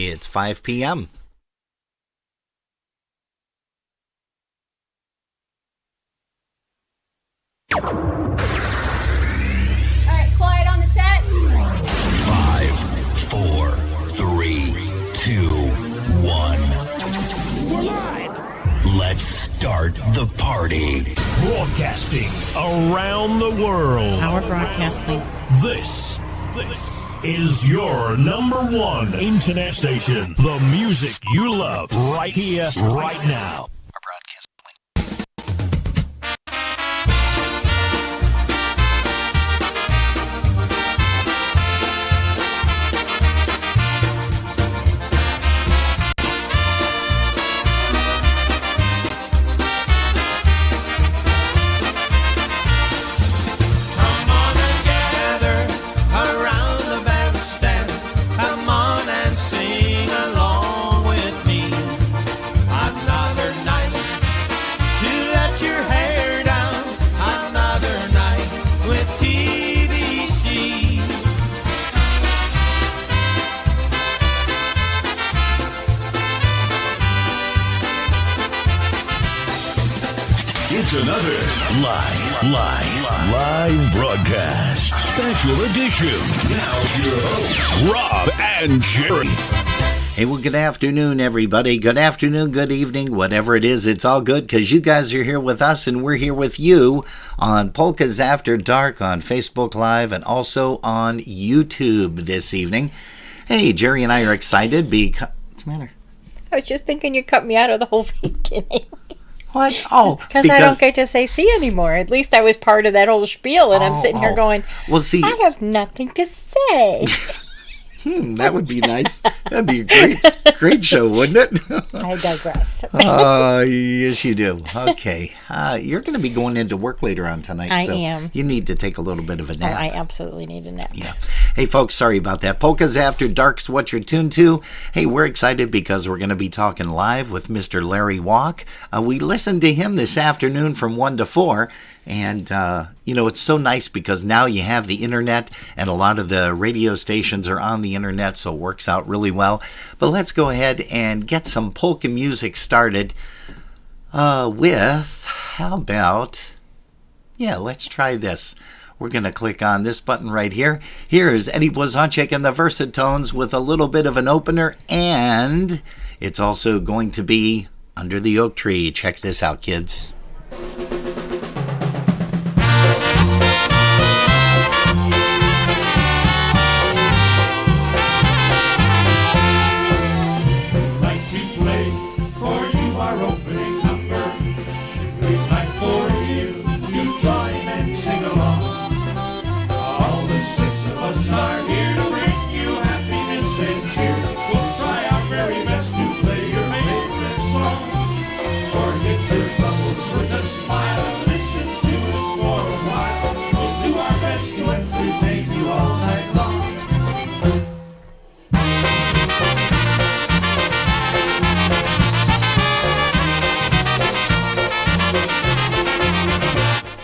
It's 5 p.m. All right, quiet on the set. 5, 4, 3, 2, 1. We're live. Let's start the party. Broadcasting around the world. Our broadcasting. This is your number one internet station. The music you love right here, right now. Our broadcast link. It's another live broadcast. Special edition. Now your hosts, Rob and Jerry. Hey, well, good afternoon, everybody. Good afternoon, good evening, whatever it is. It's all good because you guys are here with us and we're here with you on Polkas After Dark on Facebook Live and also on YouTube this evening. Hey, Jerry and I are excited because... What's the matter? I was just thinking you cut me out of the whole beginning. What? Oh, because I don't get to say see anymore. At least I was part of that whole spiel, and I'm sitting here going, well, see, I have nothing to say. That would be nice. That'd be a great show, wouldn't it? I digress. Yes, you do. Okay. You're going to be going into work later on tonight. I so am. You need to take a little bit of a nap. I absolutely need a nap. Yeah. Hey, folks, sorry about that. Polkas After Dark's what you're tuned to. Hey, we're excited because we're going to be talking live with Mr. Larry Walk. We listened to him this afternoon from 1 to 4. And, it's so nice because now you have the internet and a lot of the radio stations are on the internet, so it works out really well. But let's go ahead and get some polka music started with, how about, let's try this. We're going to click on this button right here. Here's Eddie Blazonczyk and the Versatones with a little bit of an opener, and it's also going to be Under the Oak Tree. Check this out, kids.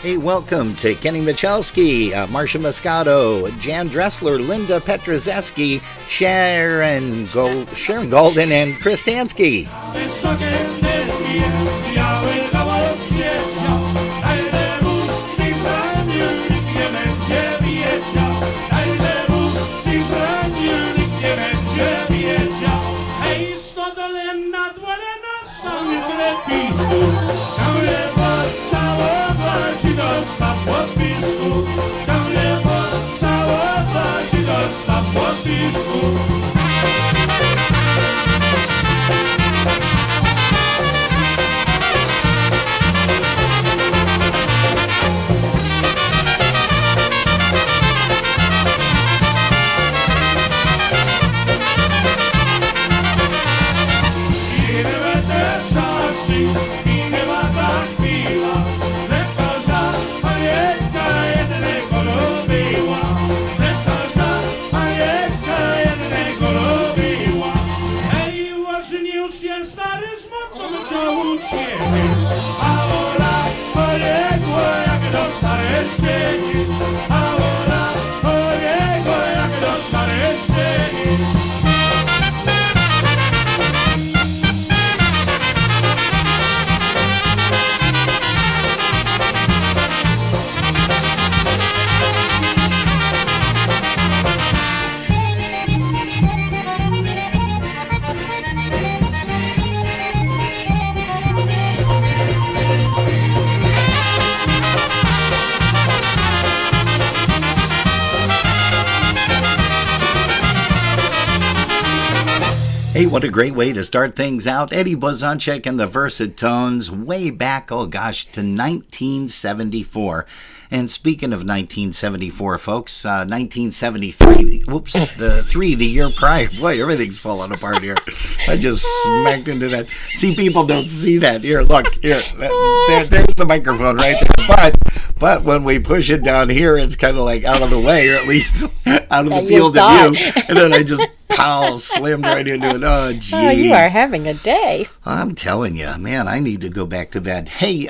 Hey, welcome to Kenny Michalski, Marcia Moscato, Jan Dressler, Linda Petrozeski, Sharon Golden, and Chris Tansky. Hey, what a great way to start things out. Eddie Blazonczyk and the Versatones way back, oh gosh, to 1974. And speaking of 1974, folks, 1973, the year prior. Boy, everything's falling apart here. I just smacked into that. See, people don't see that. Here, look, here. There's the microphone right there. But when we push it down here, it's kind of like out of the way, or at least out of the field of view. And then I just slammed right into it. Oh, geez. Oh, you are having a day. I'm telling you, man, I need to go back to bed. Hey,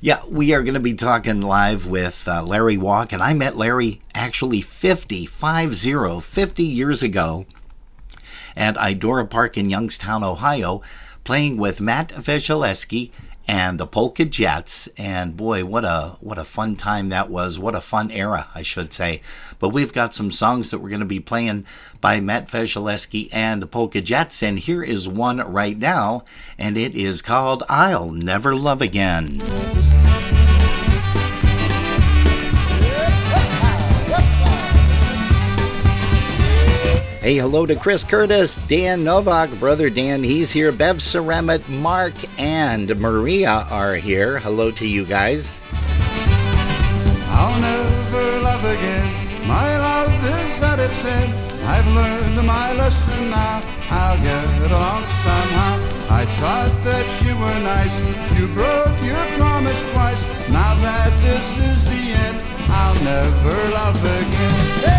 yeah, we are going to be talking live with Larry Walk, and I met Larry actually 50 years ago at Idora Park in Youngstown, Ohio, playing with Matt Weseleski and the Polka Jets, and boy, what a fun time that was. What a fun era, I should say. But we've got some songs that we're going to be playing by Matt Weseleski and the Polka Jets, and here is one right now, and it is called I'll Never Love Again. Hey, hello to Chris Curtis, Dan Novak, Brother Dan, he's here, Bev Ceremet, Mark, and Maria are here. Hello to you guys. I'll never love again. My love is at its end. I've learned my lesson now. I'll get along somehow. I thought that you were nice. You broke your promise twice. Now that this is the end, I'll never love again.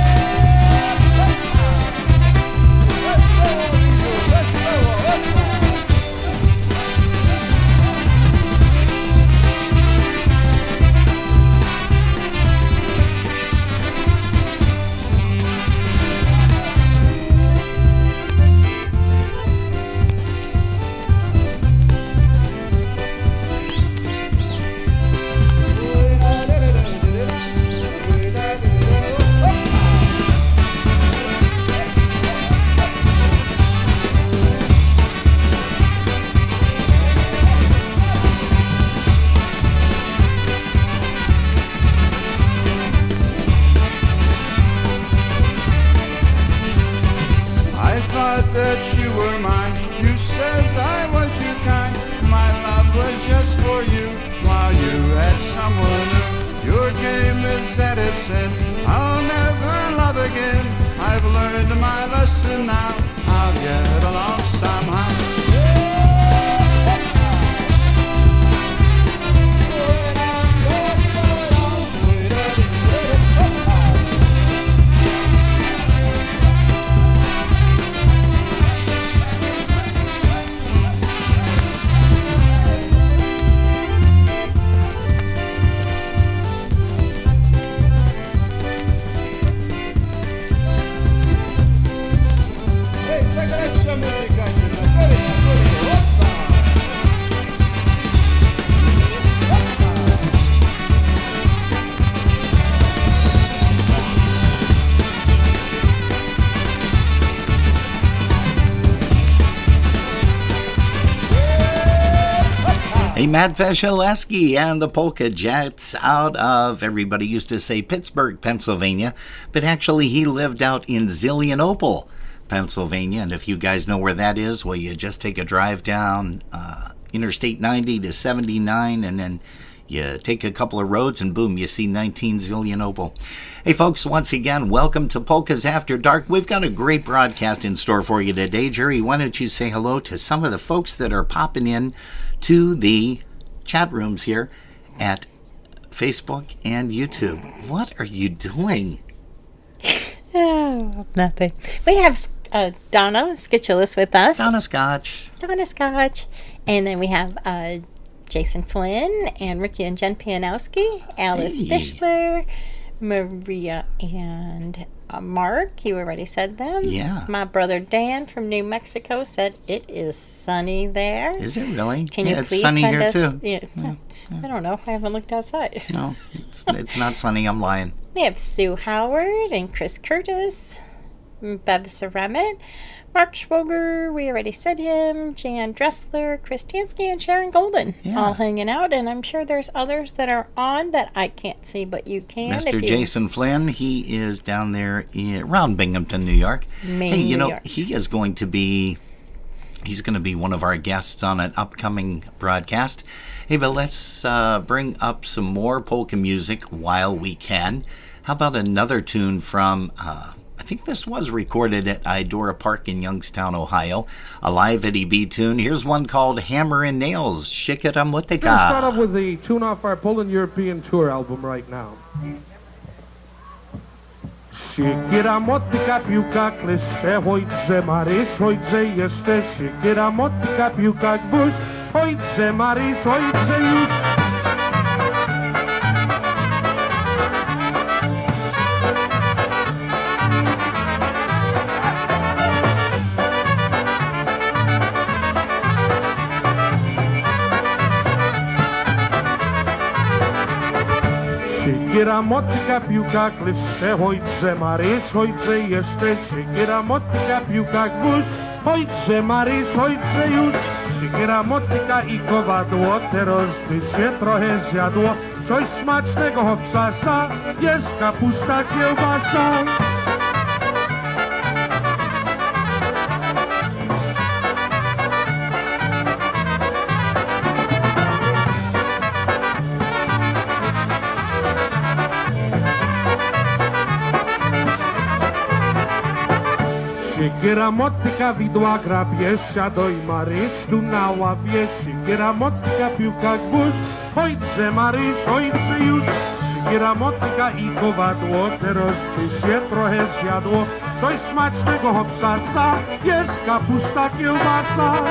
That you were mine. You says I was your kind. My love was just for you, while you had someone new. Your game is at its end. I'll never love again. I've learned my lesson now. I'll get along somehow. Hey, Matt Weseleski and the Polka Jets out of, everybody used to say Pittsburgh, Pennsylvania, but actually he lived out in Zelienople, Pennsylvania, and if you guys know where that is, well, you just take a drive down Interstate 90 to 79, and then you take a couple of roads, and boom, you see 19 Zelienople. Hey, folks, once again, welcome to Polkas After Dark. We've got a great broadcast in store for you today. Jerry, why don't you say hello to some of the folks that are popping in to the chat rooms here at Facebook and YouTube. What are you doing? Oh, nothing. We have Donna Skitulus with us. Donna Scotch. And then we have Jason Flynn and Ricky and Jen Pianowski, Alice Fischler, Maria and Mark. You already said them. Yeah. My brother Dan from New Mexico said it is sunny there. Is it really? Can you it's please sunny send here us? too. Yeah. I don't know. I haven't looked outside. No, it's not sunny. I'm lying. We have Sue Howard and Chris Curtis, Bev Ceremet, Mark Schwoger, we already said him. Jan Dressler, Chris Tansky, and Sharon Golden all hanging out. And I'm sure there's others that are on that I can't see, but you can. Mr. Jason Flynn, he is down there around Binghamton, New York. Hey, New York. he is going to be... He's going to be one of our guests on an upcoming broadcast. Hey, but let's bring up some more polka music while we can. How about another tune from, I think this was recorded at Idora Park in Youngstown, Ohio, a live Eddie B tune. Here's one called Hammer and Nails, Shikera Let's start Motika. off with the tune off our Poland European Tour album right now. Siekiera, motyka, piłka, kleszcze, ojcze Maryś, ojcze jeszcze. Siekiera, motyka, piłka, gwóźdź, ojcze Maryś, ojcze już. Siekiera, motyka, piłka, kleszcze, ojcze Maryś, ojcze jeszcze. Siekiera, motyka, piłka, gwóźdź, ojcze Maryś, ojcze już. Siekiera, motyka i kowadło, teraz by się trochę zjadło. Coś smacznego obsasa, jest kapusta, kiełbasa. Siekiera, motyka, widła, grabie, siadoj Maryś tu na ławie. Siekiera, motyka, piłka, gwóźdź, ojcze Maryś, ojcze już. Siekiera, motyka i kowadło, teraz by się trochę zjadło. Coś smacznego obsasa, jest kapusta, kiełbasa.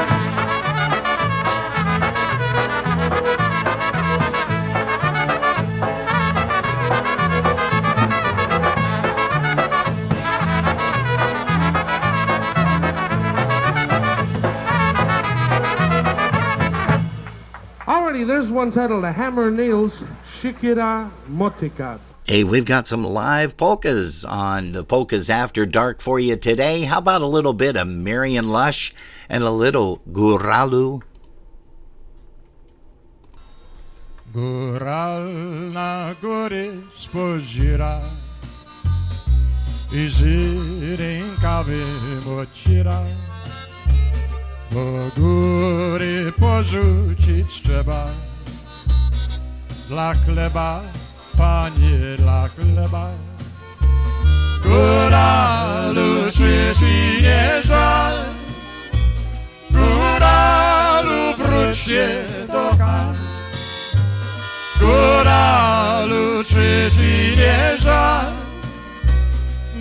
Alrighty, there's one titled The Hammer and Nails, Siekiera Motyka. Hey, we've got some live polkas on the Polkas After Dark for you today. How about a little bit of Marion Lush and a little Góralu? Góral na góry spojrzira I z rękawy mocira, bo góry porzucić trzeba. Dla chleba, panie, dla chleba. Góralu, czy ci nie żal? Góralu, wróć się do kan. Góralu, czy ci nie żal?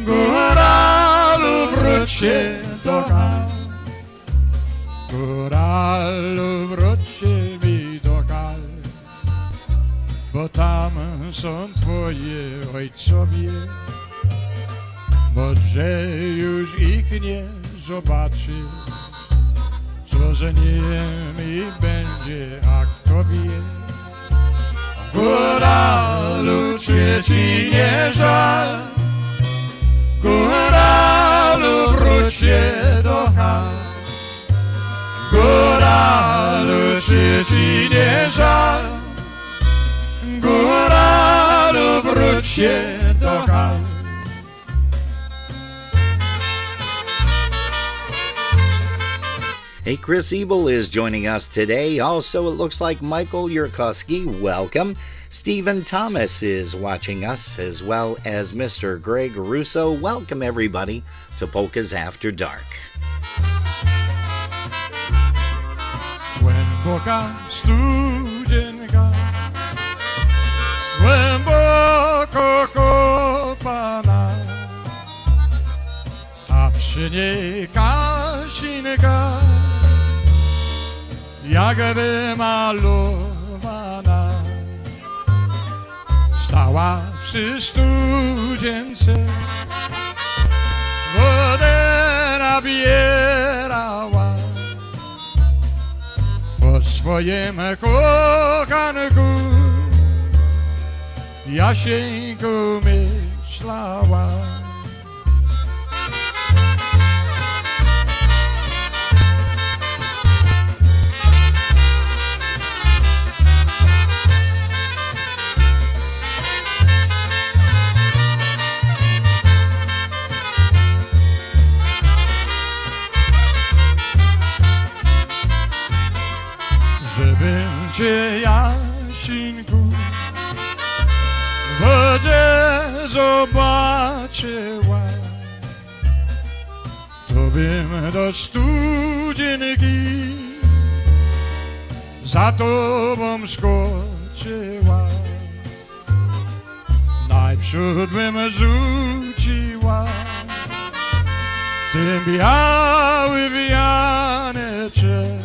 Góralu, wróć się do kan. Góralu, wróć się mi do kan, bo tam są twoje ojcowie. Może już ich nie zobaczy, co z nimi będzie, a kto wie. Góralu, czy ci nie żal? Góralu, wróć się do kan. Góralu, czy ci nie żal? Góralu, wróć się do kan. Hey, Chris Ebel is joining us today. Also, it looks like Michael Yurkowski. Welcome. Stephen Thomas is watching us, as well as Mr. Greg Russo. Welcome, everybody, to Polkas After Dark. Głęboka studzienka, głęboko kopana, a przy niej Kasinka, jakby malowana, stała przy studzience, wodę nabierała. Po swoim kochanku Jasieńku myślała. Cię, Jasinku, w wodzie zobaczyła, to bym do studzienki za tobą skoczyła. Najprzód bym rzuciła ten biały wianeczek,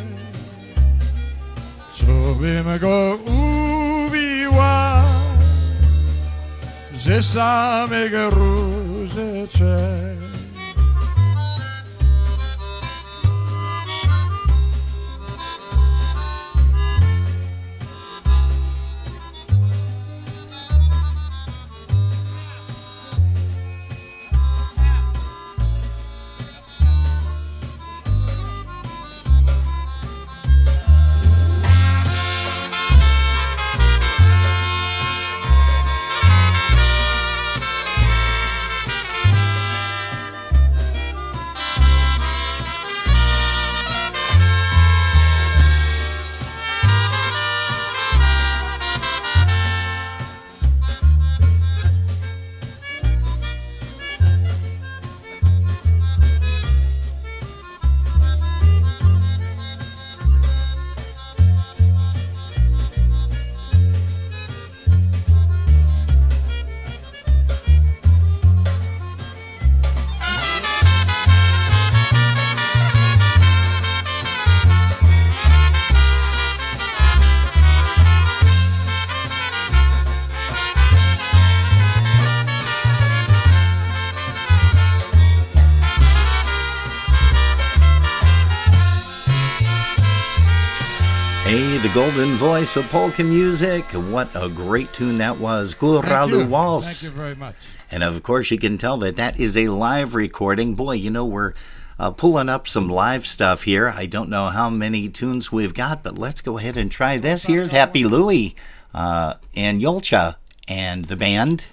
co bym go uwiła ze samych różeczek. Hey, the golden voice of polka music. What a great tune that was. Góralu Waltz. Thank you very much. And of course, you can tell that that is a live recording. Boy, you know, we're pulling up some live stuff here. I don't know how many tunes we've got, but let's go ahead and try this. Here's Happy Louie and Yolcha and the band.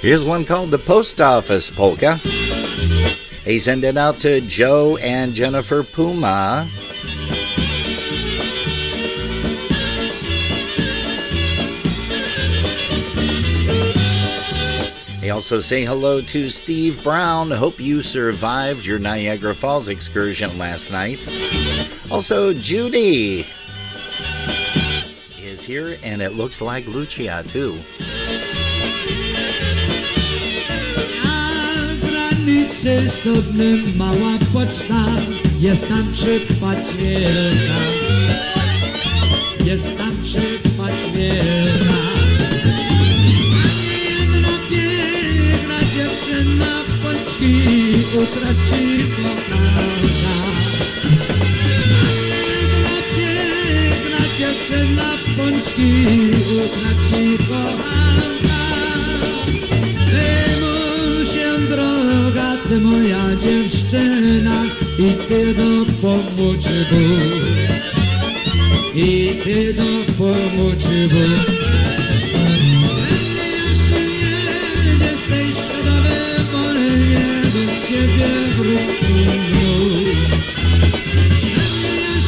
Here's one called the Post Office Polka. Hey, send it out to Joe and Jennifer Puma. They also say hello to Steve Brown. Hope you survived your Niagara Falls excursion last night. Also, Judy is here, and it looks like Lucia, too. Granicy studnym mała poczta, jest tam przypadźwielna, jest tam przypadźwielna. Jedna piękna dziewczyna pączki utraci kochana. Jedna piękna dziewczyna pączki utraci kochana. Droga ty moja dziewczyna i ty dopomóż Bóg, i ty dopomóż Bóg. Jedzie z tej światowej wolnie, do ciebie wróci znów.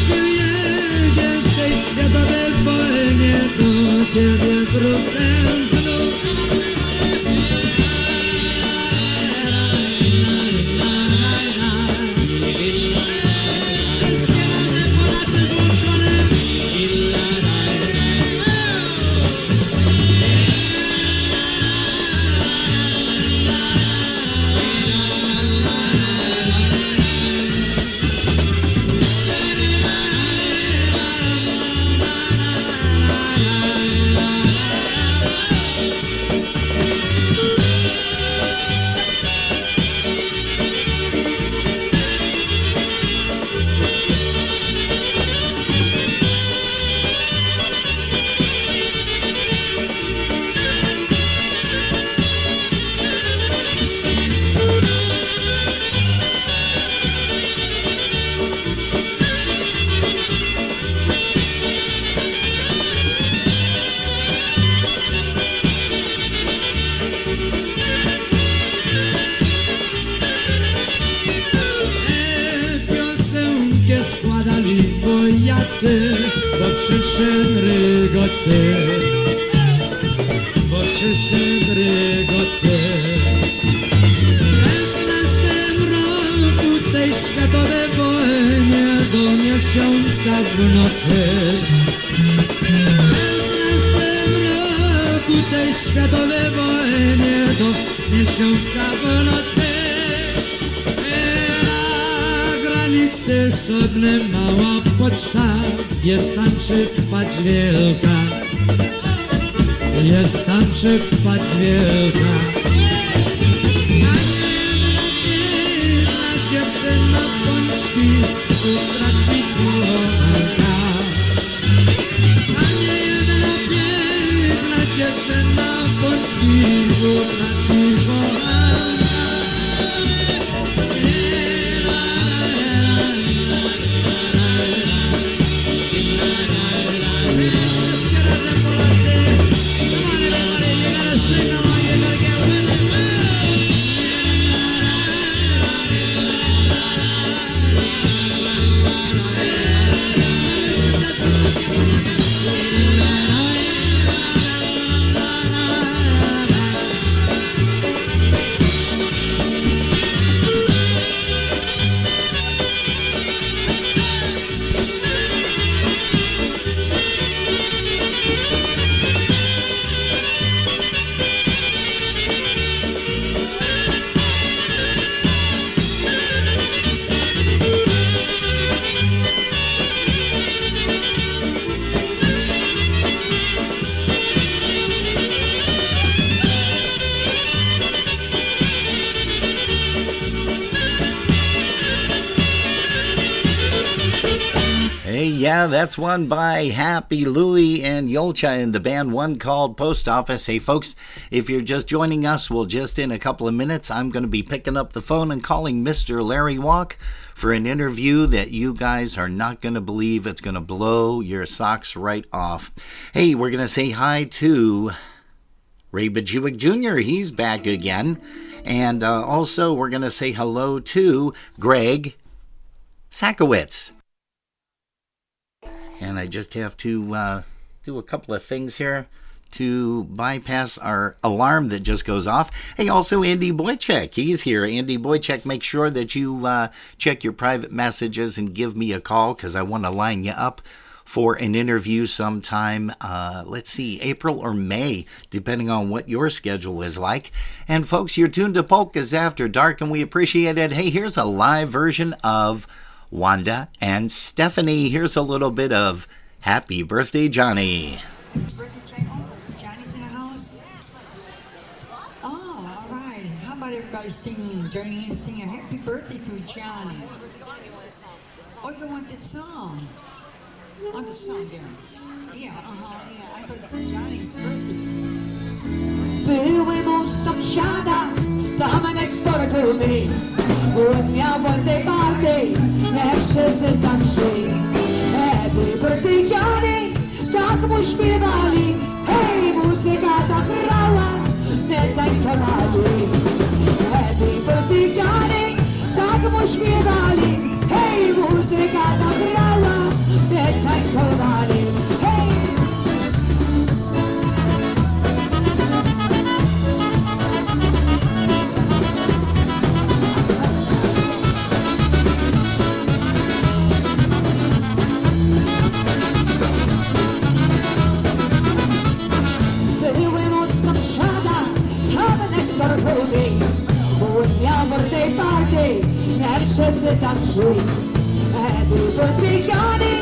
Jedzie z tej światowej wolnie, do ciebie wrócę znów. nocy, bo przyszedł rygocy, bo przyszedł rygocy. W 16 roku tej światowej wojnie do miesiąca w nocy. W 16 roku tej światowej wojnie do miesiąca w nocy. Na granicy sobie mała poczta, jest tam przypadź wielka, jest tam przypadź wielka. A dziewczyna pączki utraci kochanka. A nie jedna piękna dziewczyna pączki utraci kochanka. Yeah, that's one by Happy Louie and Yolcha in the band, one called Post Office. Hey, folks, if you're just joining us, well, just in a couple of minutes, I'm going to be picking up the phone and calling Mr. Larry Walk for an interview that you guys are not going to believe. It's going to blow your socks right off. Hey, we're going to say hi to Ray Bajewick Jr. He's back again. And also, we're going to say hello to Greg Sakowitz. And I just have to do a couple of things here to bypass our alarm that just goes off. Hey, also Andy Boychek, he's here. Andy Boychek, make sure that you check your private messages and give me a call because I want to line you up for an interview sometime, let's see, April or May, depending on what your schedule is like. And folks, you're tuned to Polkas After Dark, and we appreciate it. Hey, here's a live version of Wanda and Stephanie. Here's a little bit of Happy Birthday, Johnny. Johnny's in the house? Oh, all right. How about everybody singing, joining in, singing a happy birthday to Johnny? Oh, you want that song? On the song there. Yeah, yeah. I thought Johnny's birthday. Byłem sąsiada, tam next door to me. On miał birthday party, jak wszyscy tam szli. Happy birthday Johnny, tak mu śpiewali. Hej, muzyka tak grała, nie tańcowali. Happy birthday Johnny, tak mu śpiewali. Hej, muzyka tak grała, nie tańcowali. Hej! Birthday party, jak wszyscy tam szli. Happy birthday Johnny,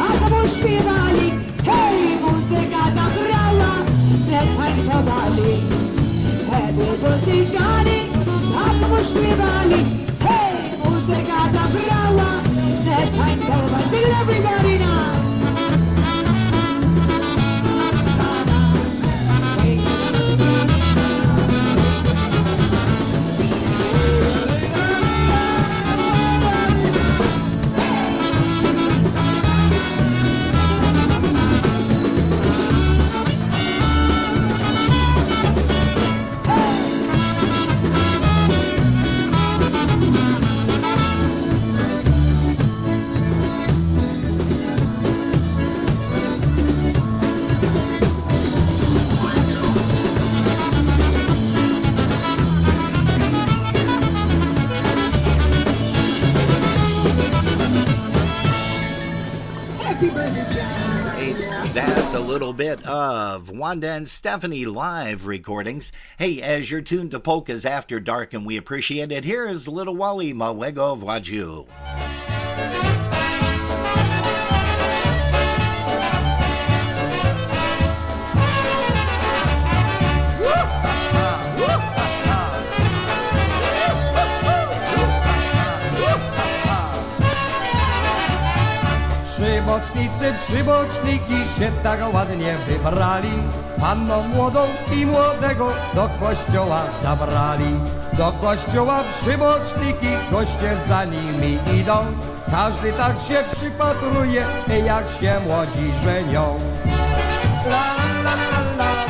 a to mu śpiewali. Hej, muzyka tam grała, nie tańcowali. Happy birthday Johnny, a to mu śpiewali. Hej, muzyka tam grała, nie tańcowali. Sing it everybody now. a little bit of Wanda and Stephanie live recordings. Hey, as you're tuned to Polkas After Dark, and we appreciate it, here is Little Wally Małego Władziu. Przybocznicy, przyboczniki się tak ładnie wybrali. Panną młodą i młodego do kościoła zabrali. Do kościoła przyboczniki, goście za nimi idą. Każdy tak się przypatruje, jak się młodzi żenią. La, la, la, la, la.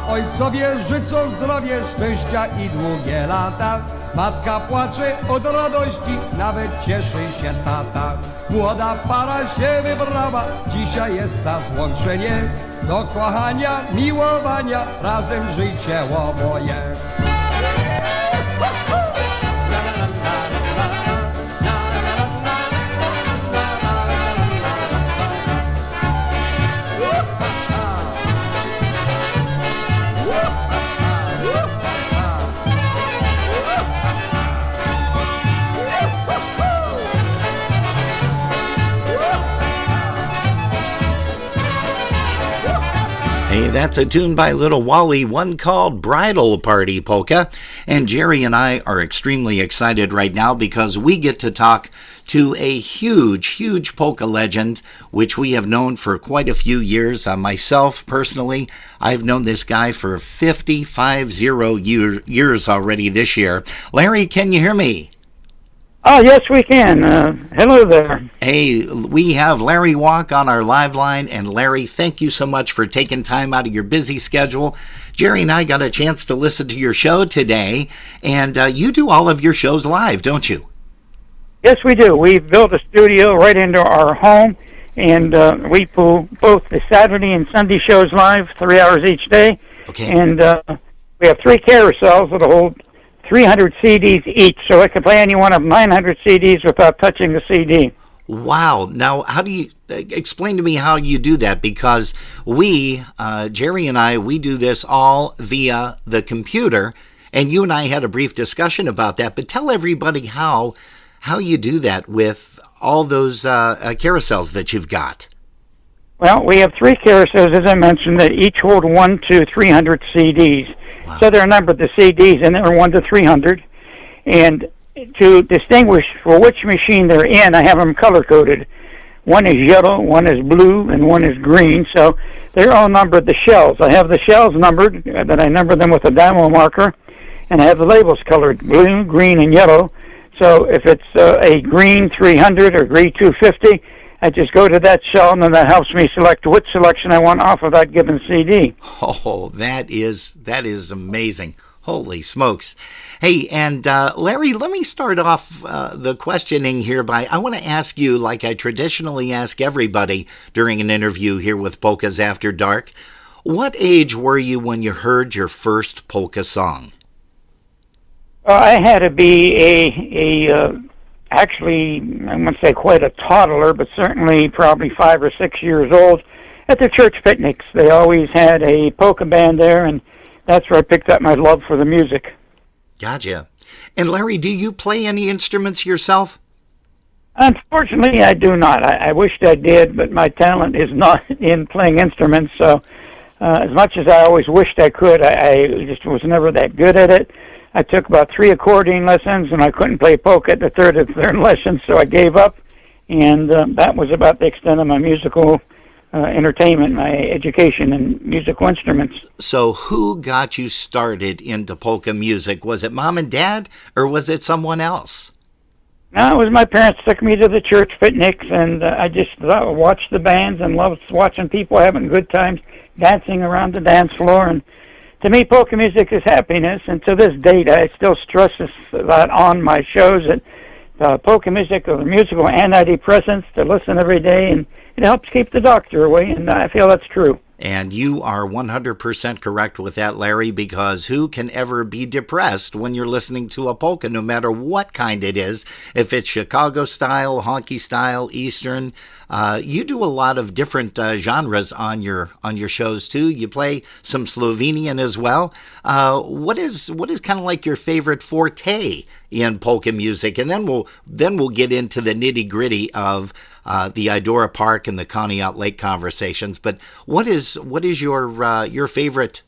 Ojcowie życzą zdrowie, szczęścia i długie lata. Matka płacze od radości, nawet cieszy się tata. Młoda para się wybrała, dzisiaj jest na złączenie. Do kochania, miłowania, razem żyjcie oboje. Hey, that's a tune by Little Wally, one called Bridal Party Polka. And Jerry and I are extremely excited right now because we get to talk to a huge polka legend, which we have known for quite a few years. Myself, personally, I've known this guy for 55 years already this year. Larry, can you hear me? Oh, yes, we can. Hello there. Hey, we have Larry Walk on our live line. And Larry, thank you so much for taking time out of your busy schedule. Jerry and I got a chance to listen to your show today. And you do all of your shows live, don't you? Yes, we do. We've built a studio right into our home. And we pull both the Saturday and Sunday shows live, 3 hours each day. Okay. And we have 3 carousels that hold 300 CDs each, so I could play any one of 900 CDs without touching the CD. Wow. Now, how do you explain to me how you do that? Because we, Jerry and I, we do this all via the computer, and you and I had a brief discussion about that, but tell everybody how you do that with all those carousels that you've got. Well, we have 3 carousels, as I mentioned, that each hold 1 to 300 CDs. Wow. So they're numbered, the CDs, and they're 1 to 300. And to distinguish for which machine they're in, I have them color-coded. One is yellow, one is blue, and one is green. So they're all numbered, the shells. I have the shells numbered, that I number them with a dynamo marker, and I have the labels colored blue, green, and yellow. So if it's a green 300 or green 250, I just go to that shell, and then that helps me select which selection I want off of that given CD. Oh, that is amazing. Holy smokes. Hey, and Larry, let me start off the questioning here by, I want to ask you, like I traditionally ask everybody during an interview here with Polkas After Dark, what age were you when you heard your first polka song? I had to be actually, I wouldn't say quite a toddler, but certainly probably 5 or 6 years old at the church picnics. They always had a polka band there, and that's where I picked up my love for the music. Gotcha. And Larry, do you play any instruments yourself? Unfortunately, I do not. I wished I did, but my talent is not in playing instruments, so as much as I always wished I could, I just was never that good at it. I took about 3 accordion lessons, and I couldn't play polka at the third lesson, so I gave up. And that was about the extent of my musical entertainment, my education in musical instruments. So who got you started into polka music? Was it mom and dad, or was it someone else? No, it was my parents took me to the church picnics, and I just watched the bands and loved watching people having good times, dancing around the dance floor. And to me, polka music is happiness, and to this date, I still stress that on my shows, that polka music or musical antidepressants to listen every day, and it helps keep the doctor away, and I feel that's true. And you are 100% correct with that, Larry, because who can ever be depressed when you're listening to a polka, no matter what kind it is? If it's Chicago style, honky style, Eastern, you do a lot of different genres on your shows too. You play some Slovenian as well. What is kind of like your favorite forte in polka music? And then we'll get into the nitty gritty of the Idora Park and the Conneaut Lake conversations. But what is your favorite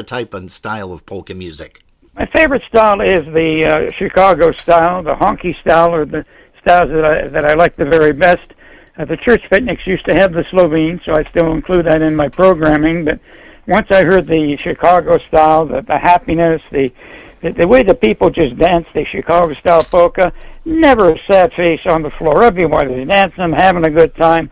type and style of polka music? My favorite style is the Chicago style, the honky style, or the styles that I like the very best. The church picnics used to have the Slovene, so I still include that in my programming. But once I heard the Chicago style, the happiness, the way the people just dance, the Chicago style polka, never a sad face on the floor. Everybody's dancing, having a good time.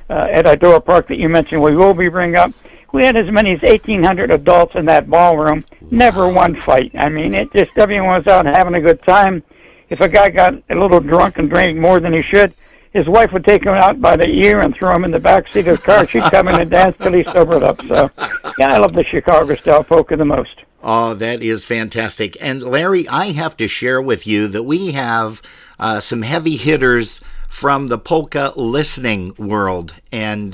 At Idora Park that you mentioned, we will be bringing up. We had as many as 1,800 adults in that ballroom. Never one fight. I mean, it just everyone was out having a good time. If a guy got a little drunk and drank more than he should, his wife would take him out by the ear and throw him in the back seat of the car. She'd come in and dance till he sobered up. So, yeah, I love the Chicago style polka the most. Oh, that is fantastic. And Larry, I have to share with you that we have some heavy hitters from the polka listening world, and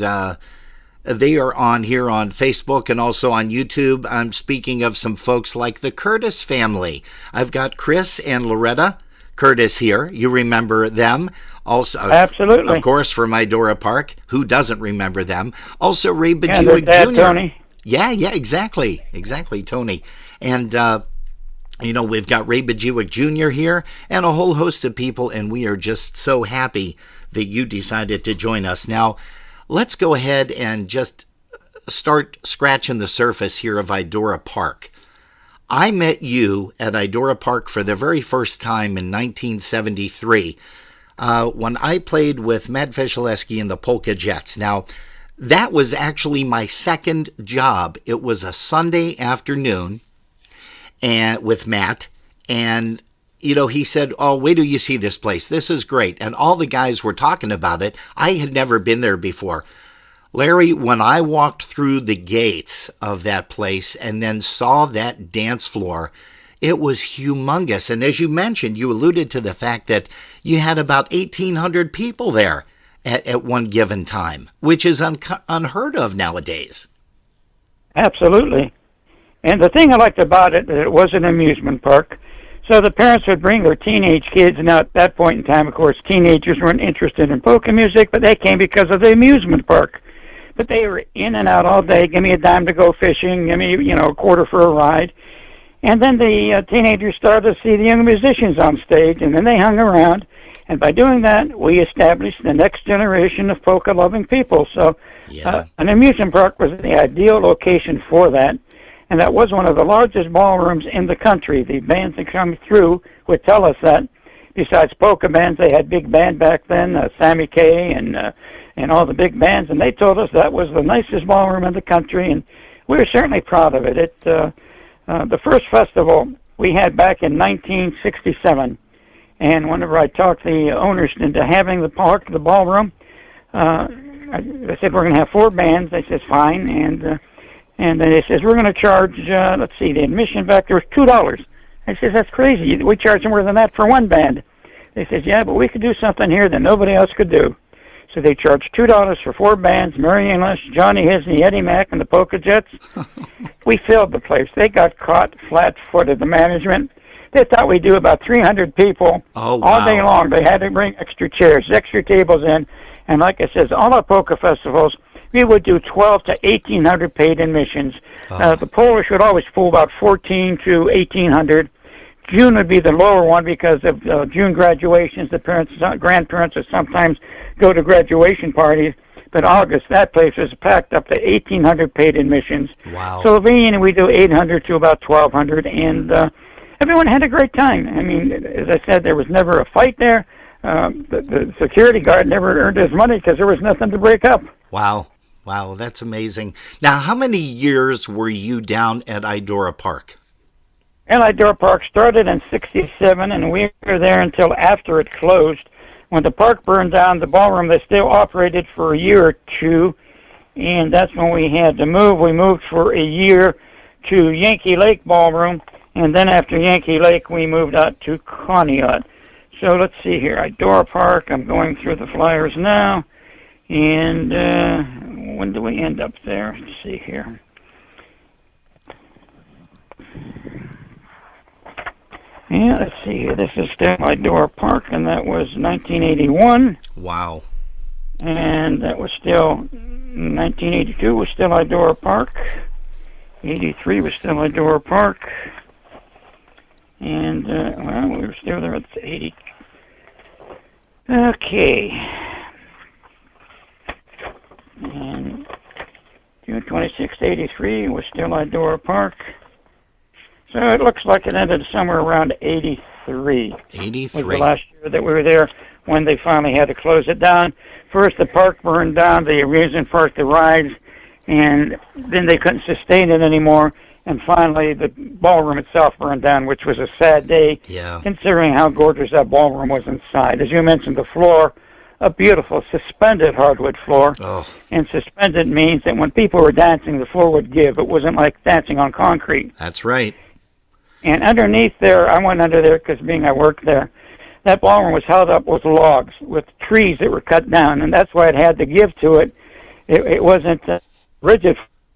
they are on here on Facebook and also on YouTube. I'm speaking of some folks like the Curtis family. I've got Chris and Loretta Curtis here. You remember them? Also, absolutely. Of course, from Idora Park. Who doesn't remember them? Also, Ray Yeah, Bajuik Dad, Jr. Tony. Yeah, exactly, Tony. And, we've got Ray Bajuik Jr. here and a whole host of people, and we are just so happy that you decided to join us. Now, let's go ahead and just start scratching the surface here of Idora Park. I met you at Idora Park for the very first time in 1973 when I played with Matt Vyshilewski and the Polka Jets. Now, that was actually my second job. It was a Sunday afternoon and with Matt, and he said, "Oh, wait till you see this place. This is great." And all the guys were talking about it. I had never been there before. Larry, when I walked through the gates of that place and then saw that dance floor, it was humongous. And as you mentioned, you alluded to the fact that you had about 1,800 people there at one given time, which is unheard of nowadays. Absolutely. And the thing I liked about it, that it was an amusement park. So the parents would bring their teenage kids. Now, at that point in time, of course, teenagers weren't interested in polka music, but they came because of the amusement park. But they were in and out all day. Give me a dime to go fishing. Give me, a quarter for a ride. And then the teenagers started to see the young musicians on stage, and then they hung around. And by doing that, we established the next generation of polka-loving people. So an amusement park was the ideal location for that. And that was one of the largest ballrooms in the country. The bands that come through would tell us that. Besides polka bands, they had big band back then, Sammy Kaye and all the big bands. And they told us that was the nicest ballroom in the country. And we were certainly proud of it. The first festival we had back in 1967. And whenever I talked the owners into having the ballroom, I said, we're going to have 4 bands. They said, fine. And then they says, we're going to charge, the admission back there was $2. I says, that's crazy. We charge more than that for one band. They says, yeah, but we could do something here that nobody else could do. So they charged $2 for 4 bands, Mary English, Johnny Hisney, Eddie Mack, and the Polka Jets. We filled the place. They got caught flat-footed, the management. They thought we'd do about 300 people all day long. They had to bring extra chairs, extra tables in. And like I said, all our polka festivals, we would do 12 to 1,800 paid admissions. The Polish would always pull about 14 to 1,800. June would be the lower one because of June graduations. The grandparents would sometimes go to graduation parties. But August, that place was packed up to 1,800 paid admissions. Wow. Slovenia, we do 800 to about 1,200, and everyone had a great time. I mean, as I said, there was never a fight there. The security guard never earned his money because there was nothing to break up. Wow, that's amazing. Now, how many years were you down at Idora Park? Allied Door Park started in '67, and we were there until after it closed. When the park burned down, the ballroom, they still operated for a year or two, and that's when we had to move. We moved for a year to Yankee Lake Ballroom, and then after Yankee Lake, we moved out to Conneaut. So let's see here. Idora Park, I'm going through the flyers now, and when do we end up there? Let's see here. Yeah, let's see here. This is still Idora Park, and that was 1981. Wow. And that was still 1982 was still Idora Park. 83 was still Idora Park. And, well, we were still there at 80. Okay. And June 26th, 83 was still Idora Park. So it looks like it ended somewhere around 83. 83. Was the last year that we were there when they finally had to close it down. First, the park burned down, the amusement park, the rides, and then they couldn't sustain it anymore. And finally, the ballroom itself burned down, which was a sad day, considering how gorgeous that ballroom was inside. As you mentioned, the floor, a beautiful suspended hardwood floor. Oh. And suspended means that when people were dancing, the floor would give. It wasn't like dancing on concrete. That's right. And underneath there, I went under there because being I worked there, that ballroom was held up with logs, with trees that were cut down, and that's why it had to give to it. It wasn't rigid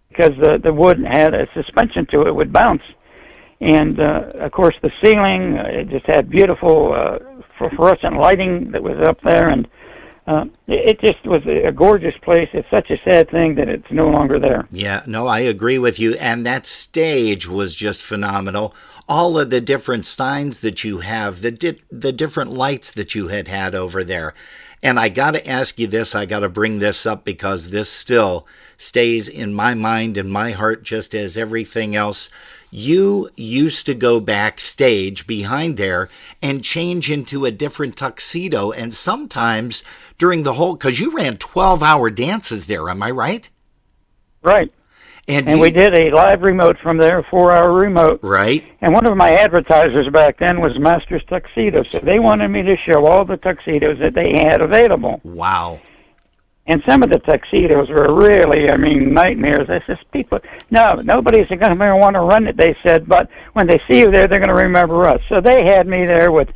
because the wood had a suspension to it. It would bounce. And, of course, the ceiling, it just had beautiful fluorescent lighting that was up there, and it just was a gorgeous place. It's such a sad thing that it's no longer there. Yeah, no, I agree with you. And that stage was just phenomenal. All of the different signs that you have, the different lights that you had over there. And I got to ask you this, I got to bring this up because this still stays in my mind and my heart just as everything else. You used to go backstage behind there and change into a different tuxedo, and sometimes during the whole, because you ran 12-hour dances there, am I right? Right. And we did a live remote from there, a 4-hour remote. Right. And one of my advertisers back then was Masters Tuxedo, so they wanted me to show all the tuxedos that they had available. Wow. And some of the tuxedos were really, nightmares. I said, nobody's going to want to run it, they said, but when they see you there, they're going to remember us. So they had me there with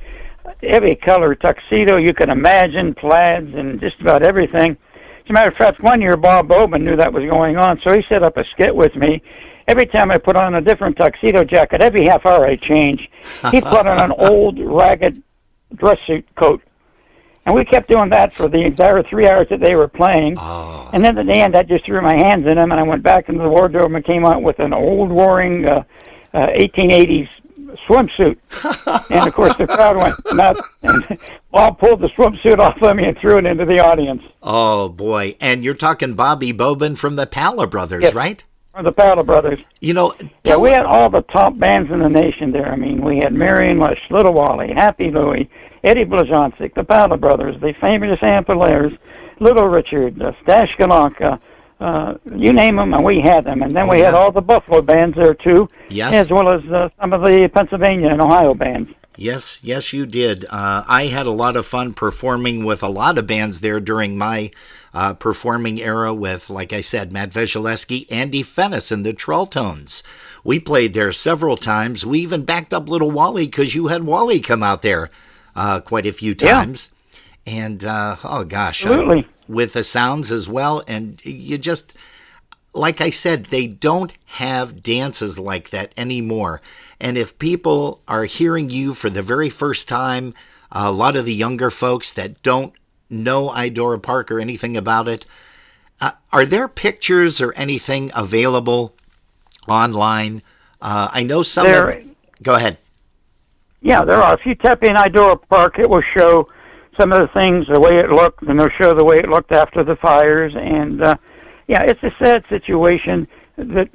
every color tuxedo you could imagine, plaids, and just about everything. As a matter of fact, one year Bob Bowman knew that was going on, so he set up a skit with me. Every time I put on a different tuxedo jacket, every half hour I change, he'd put on an old, ragged dress suit coat. And we kept doing that for the entire 3 hours that they were playing. Oh. And then at the end, I just threw my hands in them, and I went back into the wardrobe and came out with an old, warring 1880s swimsuit. And, of course, the crowd went nuts. And Bob pulled the swimsuit off of me and threw it into the audience. Oh, boy. And you're talking Bobby Bobin from the Pala Brothers, yes, right? From the Pala Brothers. You know, yeah, we had all the top bands in the nation there. We had Marion Lush, Little Wally, Happy Louie, Eddie Blazonczyk, the Pala Brothers, the famous Ampolairs, Little Richard, Stash Galanka, you name them, and we had them. And then we had all the Buffalo bands there, too, as well as some of the Pennsylvania and Ohio bands. Yes, you did. I had a lot of fun performing with a lot of bands there during my performing era with, like I said, Matt Wieselewski, Andy Fennis, and the Trolltones. We played there several times. We even backed up Little Wally because you had Wally come out there quite a few times. Yeah. And, oh gosh. Absolutely. With the sounds as well. And you just, like I said, they don't have dances like that anymore. And if people are hearing you for the very first time, a lot of the younger folks that don't know Idora Park or anything about it, are there pictures or anything available online? I know some. Go ahead. Yeah, there are. If you tap in Idora Park, it will show some of the things, the way it looked, and they'll show the way it looked after the fires. And, yeah, it's a sad situation that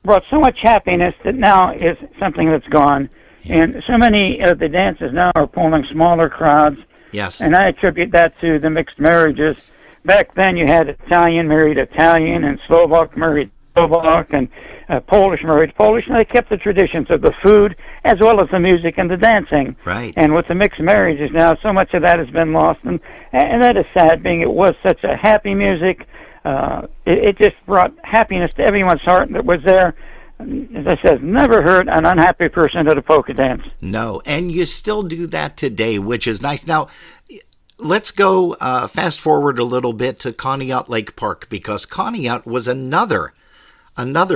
brought so much happiness that now is something that's gone. Yeah. And so many of the dances now are pulling smaller crowds. Yes. And I attribute that to the mixed marriages. Back then you had Italian married Italian and Slovak married Slovak, and Polish married Polish, and they kept the traditions of the food as well as the music and the dancing. Right. And with the mixed marriages now, so much of that has been lost, and that is sad, being it was such a happy music. It just brought happiness to everyone's heart that was there. As I said, never heard an unhappy person at a polka dance. No, and you still do that today, which is nice. Now, let's go fast forward a little bit to Conneaut Lake Park, because Conneaut was another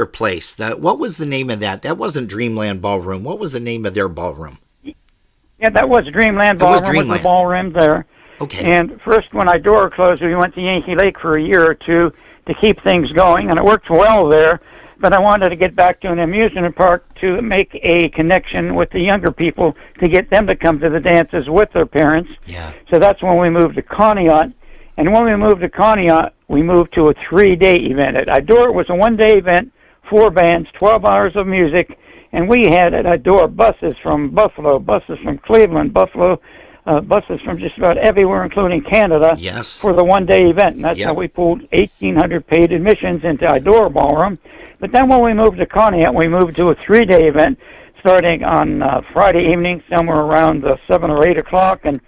place. What was the name of that? That wasn't Dreamland Ballroom. What was the name of their ballroom? Yeah, that was Dreamland Ballroom with the ballroom there. Okay. And first, when our door closed, we went to Yankee Lake for a year or two to keep things going, and it worked well there. But I wanted to get back to an amusement park to make a connection with the younger people to get them to come to the dances with their parents. Yeah. So that's when we moved to Conneaut. And when we moved to Conneaut, we moved to a 3-day event. At Idor, it was a 1-day event, 4 bands, 12 hours of music, and we had at Idor buses from Buffalo, buses from Cleveland, Buffalo, buses from just about everywhere, including Canada, yes, for the 1-day event. And that's how we pulled 1,800 paid admissions into Idor Ballroom. But then when we moved to Conneaut, we moved to a 3-day event, starting on Friday evening, somewhere around 7 or 8 o'clock, and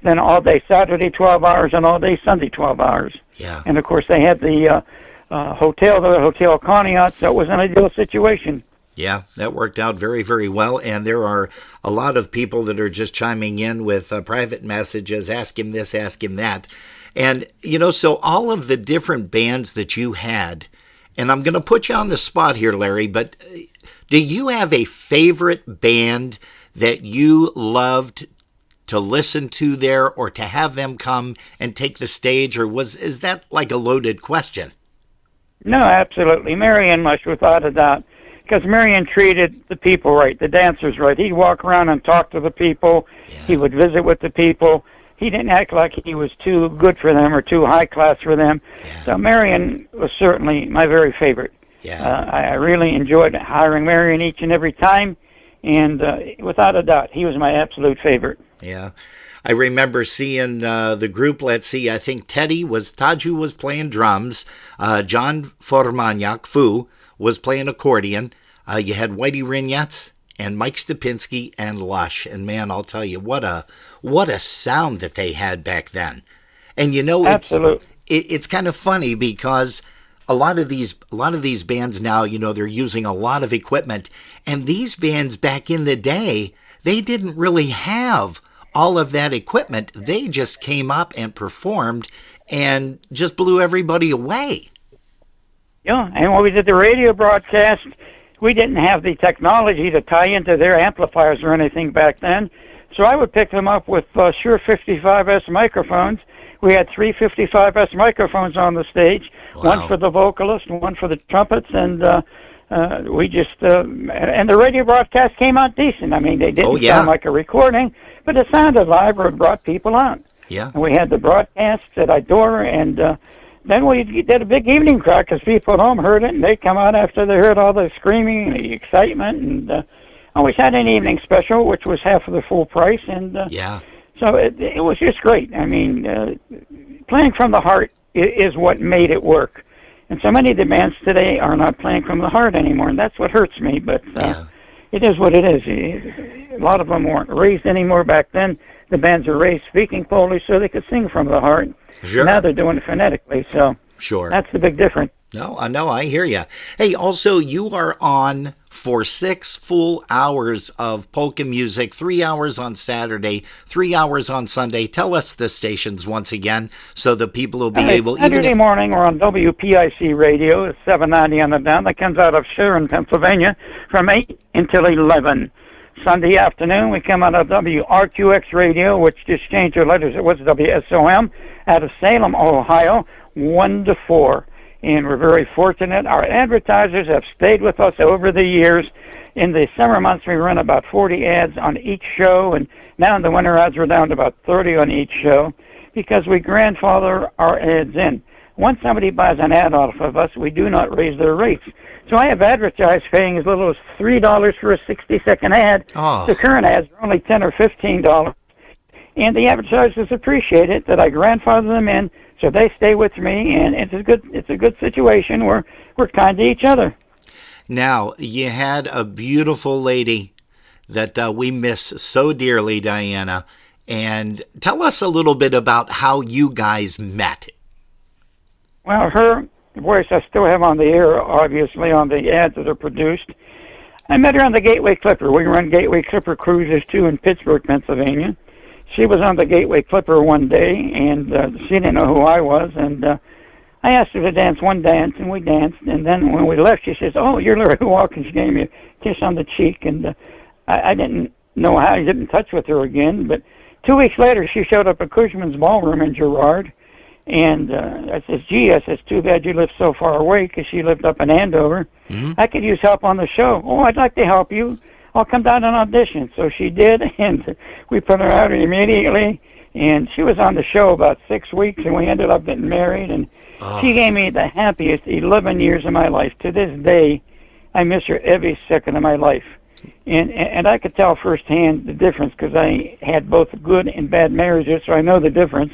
then all day Saturday, 12 hours, and all day Sunday, 12 hours. Yeah. And, of course, they had the Hotel Conneaut, so it was an ideal situation. Yeah, that worked out very, very well. And there are a lot of people that are just chiming in with private messages, ask him this, ask him that. And, so all of the different bands that you had, and I'm going to put you on the spot here, Larry, but do you have a favorite band that you loved to listen to there, or to have them come and take the stage, or is that like a loaded question? No, absolutely. Marion Mush, without a doubt, because Marion treated the people right, the dancers right. He'd walk around and talk to the people. Yeah. He would visit with the people. He didn't act like he was too good for them or too high class for them. Yeah. So Marion was certainly my very favorite. Yeah. I really enjoyed hiring Marion each and every time, and without a doubt, he was my absolute favorite. Yeah. I remember seeing the group, I think Taju was playing drums, John Formagnac, Fu, was playing accordion, you had Whitey Rignetz and Mike Stupinski and Lush, and man, I'll tell you, what a sound that they had back then. And it's kind of funny because a lot of these bands now, they're using a lot of equipment, and these bands back in the day, they didn't really have all of that equipment. They just came up and performed and just blew everybody away. Yeah, and when we did the radio broadcast, we didn't have the technology to tie into their amplifiers or anything back then. So I would pick them up with Shure 55S microphones. We had 3 55S microphones on the stage, one for the vocalist and one for the trumpets, and we just and the radio broadcast came out decent. I mean, they didn't sound like a recording, but it sounded live, or it brought people out. Yeah. And we had the broadcasts at Idor, and then we did a big evening crowd because people at home heard it, and they'd come out after they heard all the screaming and the excitement, and always had an evening special, which was half of the full price, and so it was just great. I mean, playing from the heart is what made it work. And so many of the bands today are not playing from the heart anymore, and that's what hurts me, but it is what it is. A lot of them weren't raised anymore back then. The bands are raised speaking Polish so they could sing from the heart. Sure. Now they're doing it phonetically, so that's the big difference. No, I hear you. Hey, also, you are on for 6 full hours of polka music, 3 hours on Saturday, 3 hours on Sunday. Tell us the stations once again so the people will be able... Saturday morning, we're on WPIC radio, it's 790 on the down. That comes out of Sharon, Pennsylvania, from 8 until 11. Sunday afternoon, we come out of WRQX radio, which just changed their letters. It was WSOM, out of Salem, Ohio, 1 to 4. And we're very fortunate. Our advertisers have stayed with us over the years. In the summer months, we run about 40 ads on each show, and now in the winter ads, we're down to about 30 on each show because we grandfather our ads in. Once somebody buys an ad off of us, we do not raise their rates. So I have advertised paying as little as $3 for a 60-second ad. Oh. The current ads are only $10 or $15. And the advertisers appreciate it that I grandfather them in, so they stay with me, and it's a good situation. We're kind to each other. Now, you had a beautiful lady that we miss so dearly, Diana. And tell us a little bit about how you guys met. Well, her voice I still have on the air, obviously, on the ads that are produced. I met her on the Gateway Clipper. We run Gateway Clipper cruises, too, in Pittsburgh, Pennsylvania. She was on the Gateway Clipper one day, and she didn't know who I was, and I asked her to dance one dance, and we danced, and then when we left, she says, "Oh, you're Larry Walk," and she gave me a kiss on the cheek, and I didn't know how I get in touch with her again, but 2 weeks later, she showed up at Cushman's Ballroom in Girard, and I says, "Gee," I says, "too bad you live so far away," because she lived up in Andover. I could use help on the show. "Oh, I'd like to help you. I'll come down and audition." So she did, and we put her out immediately, and she was on the show about 6 weeks, and we ended up getting married, and she gave me the happiest 11 years of my life. To this day, I miss her every second of my life. And I could tell firsthand the difference, because I had both good and bad marriages, so I know the difference.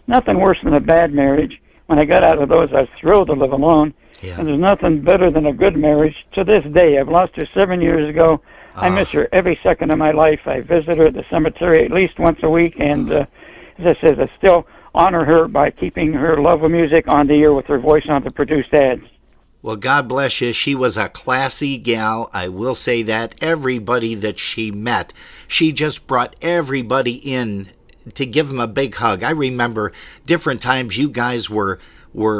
Nothing worse than a bad marriage. When I got out of those, I was thrilled to live alone. And there's nothing better than a good marriage. To this day, I've lost her 7 years ago. I miss her every second of my life. I visit her at the cemetery at least once a week, and as I said, I still honor her by keeping her love of music on the air with her voice on the produced ads. Well, God bless you. She was a classy gal. I will say that. Everybody that she met, she just brought everybody in to give them a big hug. I remember different times you guys were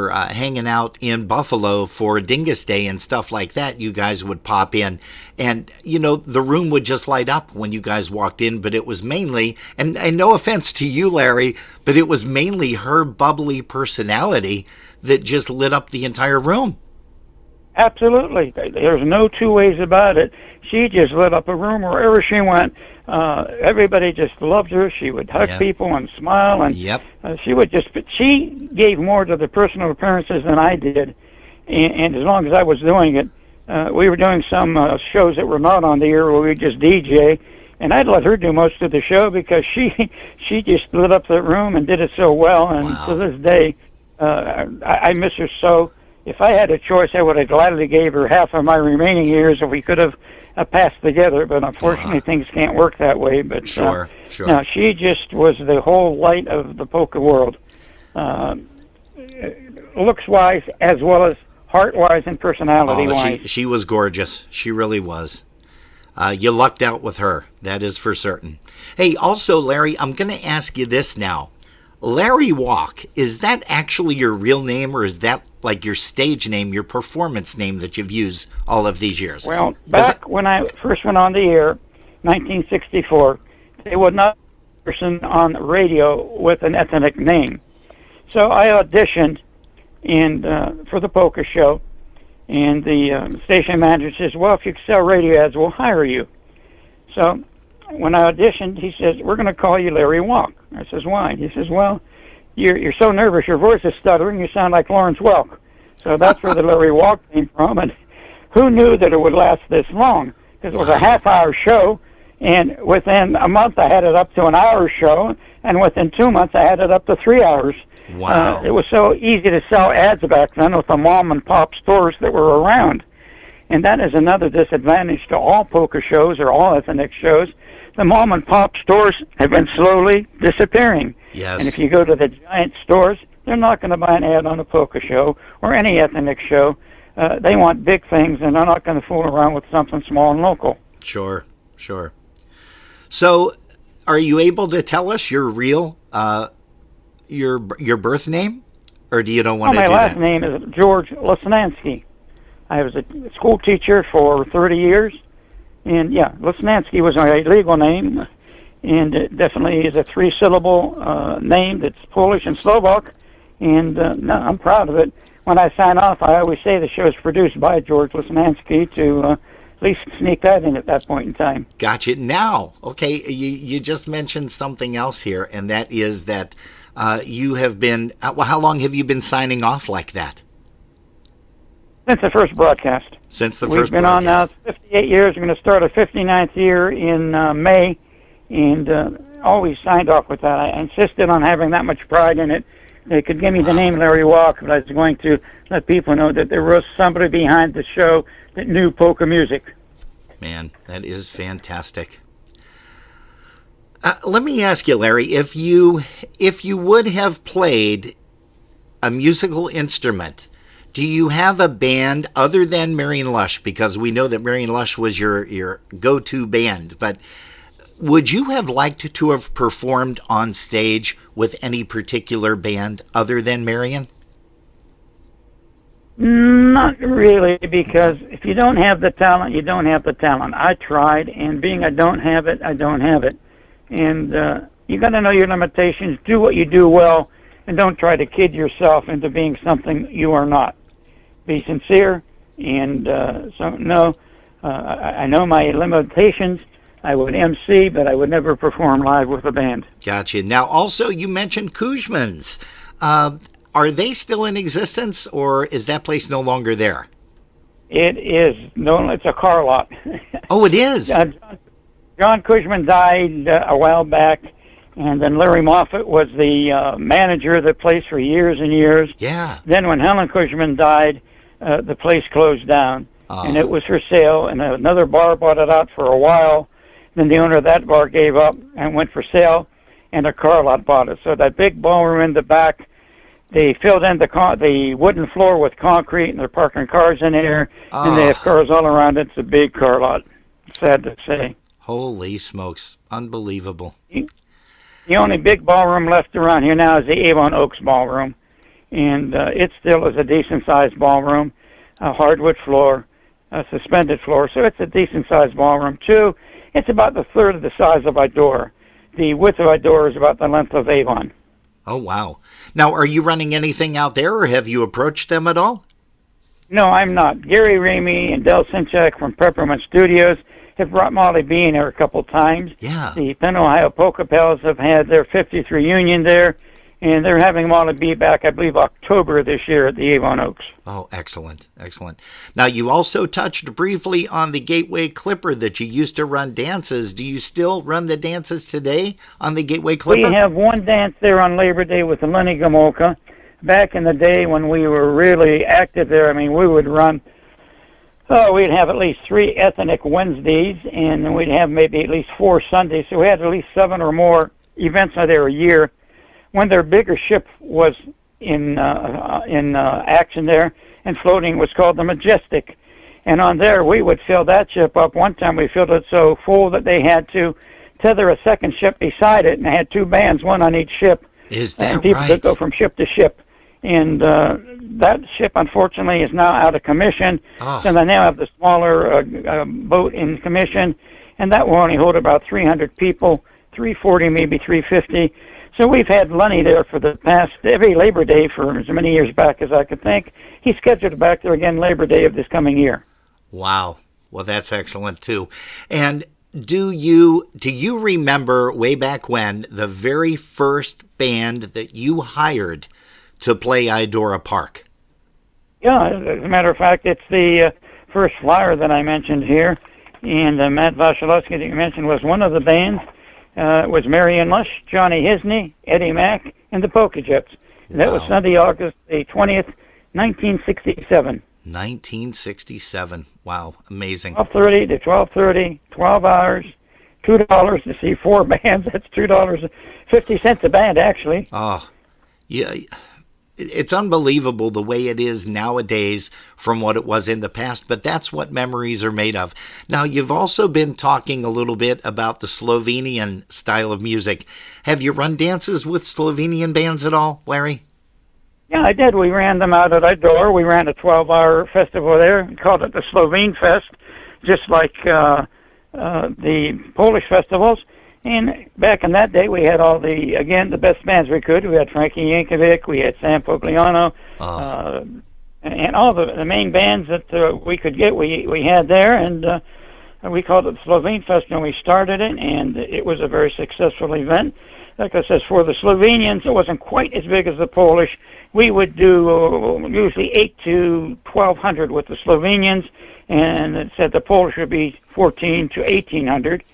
hanging out in Buffalo for Dingus Day and stuff like that. You guys would pop in, and the room would just light up when you guys walked in. But it was mainly, and no offense to you, Larry, but it was mainly her bubbly personality that just lit up the entire room. Absolutely. There's no two ways about it. She just lit up a room wherever she went. Everybody just loved her. She would hug people and smile, and she gave more to the personal appearances than I did. And as long as I was doing it, we were doing some shows that were not on the air where we would just DJ, and I'd let her do most of the show because she just lit up the room and did it so well. And to this day, I miss her so. If I had a choice, I would have gladly gave her half of my remaining years if we could have passed together, but unfortunately things can't work that way. But sure. No, she just was the whole light of the polka world, looks-wise as well as heart-wise and personality-wise. She was gorgeous. She really was. You lucked out with her, that is for certain. Hey, also, Larry, I'm going to ask you this now. Larry Walk, is that actually your real name, or is that like your stage name, your performance name that you've used all of these years? Well, back when I first went on the air, 1964, they would not have a person on the radio with an ethnic name. So I auditioned for the Polka show, and the station manager says, "Well, if you sell radio ads, we'll hire you." So when I auditioned, he says, "We're going to call you Larry Walk." I says, "Why?" He says, "Well, you're so nervous, your voice is stuttering, you sound like Lawrence Welk." So that's where the Larry Walk came from, and who knew that it would last this long? Because it was a half-hour show, and within a month I had it up to an hour show, and within 2 months I had it up to 3 hours. Wow. It was so easy to sell ads back then with the mom-and-pop stores that were around. And that is another disadvantage to all polka shows or all ethnic shows. The mom-and-pop stores have been slowly disappearing. Yes. And if you go to the giant stores, they're not going to buy an ad on a polka show or any ethnic show. They want big things, and they're not going to fool around with something small and local. Sure. So, are you able to tell us your real, your birth name, or do you don't want to do that? My last name is George Lesnansky. I was a school teacher for 30 years. And yeah, Lesnansky was my legal name, and it definitely is a three-syllable name that's Polish and Slovak, and no, I'm proud of it. When I sign off, I always say the show is produced by George Lesnansky to at least sneak that in at that point in time. Gotcha. Now, okay, you just mentioned something else here, and that is that you have been, well, how long have you been signing off like that? Since the first broadcast. We've been on now 58 years. We're going to start a 59th year in May, and always signed off with that. I insisted on having that much pride in it. They could give me the name Larry Walk, but I was going to let people know that there was somebody behind the show that knew polka music. Man, that is fantastic. Let me ask you, Larry, if you would have played a musical instrument, do you have a band other than Marion Lush? Because we know that Marion Lush was your go-to band, but would you have liked to have performed on stage with any particular band other than Marion? Not really, because if you don't have the talent, you don't have the talent. I tried, and being I don't have it, I don't have it. And you got to know your limitations, do what you do well, and don't try to kid yourself into being something you are not. Be sincere, and I know my limitations. I would MC, but I would never perform live with a band. Gotcha. Now, also, you mentioned Kuzman's. Are they still in existence, or is that place no longer there? It is. No, it's a car lot. Oh, it is? John Cushman died a while back, and then Larry Moffat was the manager of the place for years and years. Yeah. Then when Helen Cushman died, the place closed down, and it was for sale, and another bar bought it out for a while. Then the owner of that bar gave up and went for sale, and a car lot bought it. So that big ballroom in the back, they filled in the wooden floor with concrete, and they're parking cars in there, and they have cars all around it. It's a big car lot. Sad to say. Holy smokes. Unbelievable. The only big ballroom left around here now is the Avon Oaks Ballroom, and it still is a decent-sized ballroom, a hardwood floor, a suspended floor, so it's a decent-sized ballroom, too. It's about the third of the size of our door. The width of our door is about the length of Avon. Oh, wow. Now, are you running anything out there, or have you approached them at all? No, I'm not. Gary Ramey and Del Sinchak from Peppermint Studios have brought Molly B in there a couple times. Yeah. The Penn Ohio Polka Pals have had their 50th reunion there, and they're having Molly B back, I believe, October this year at the Avon Oaks. Oh, excellent, excellent. Now, you also touched briefly on the Gateway Clipper that you used to run dances. Do you still run the dances today on the Gateway Clipper? We have one dance there on Labor Day with the Lenny Gomolka. Back in the day when we were really active there, I mean, we would run, we'd have at least 3 ethnic Wednesdays, and then we'd have maybe at least 4 Sundays. So we had at least 7 or more events there a year. When their bigger ship was in action there and floating, was called the Majestic. And on there, we would fill that ship up. One time we filled it so full that they had to tether a second ship beside it, and they had 2 bands, one on each ship. Is that and people right? could go from ship to ship. And that ship, unfortunately, is now out of commission. Oh. So they now have the smaller boat in commission, and that will only hold about 300 people, 340, maybe 350. So we've had Lenny there for the past, every Labor Day for as many years back as I could think. He's scheduled back there again Labor Day of this coming year. Wow. Well, that's excellent, too. And do you remember way back when the very first band that you hired to play Idora Park? Yeah, as a matter of fact, it's the first flyer that I mentioned here. And Matt Vasilevsky that you mentioned was one of the bands. It was Marion Lush, Johnny Hisney, Eddie Mack, and the Polka Jets. And that was Sunday, August the 20th, 1967. 1967. Wow, amazing. 12:30 to 12:30, 12 hours, $2 to see 4 bands. That's $2.50 a band, actually. Oh, yeah. It's unbelievable the way it is nowadays from what it was in the past, but that's what memories are made of. Now, you've also been talking a little bit about the Slovenian style of music. Have you run dances with Slovenian bands at all, Larry? Yeah, I did. We ran them out at our door. We ran a 12-hour festival there and called it the Slovene Fest, just like the Polish festivals. And back in that day, we had all the best bands we could. We had Frankie Yankovic, we had Sam Pogliano, and all the main bands that we could get, we had there. And we called it the Slovene Fest, and we started it, and it was a very successful event. Like I said, for the Slovenians, it wasn't quite as big as the Polish. We would do usually 8 to 1,200 with the Slovenians, and it said the Polish would be 14 to 1,800.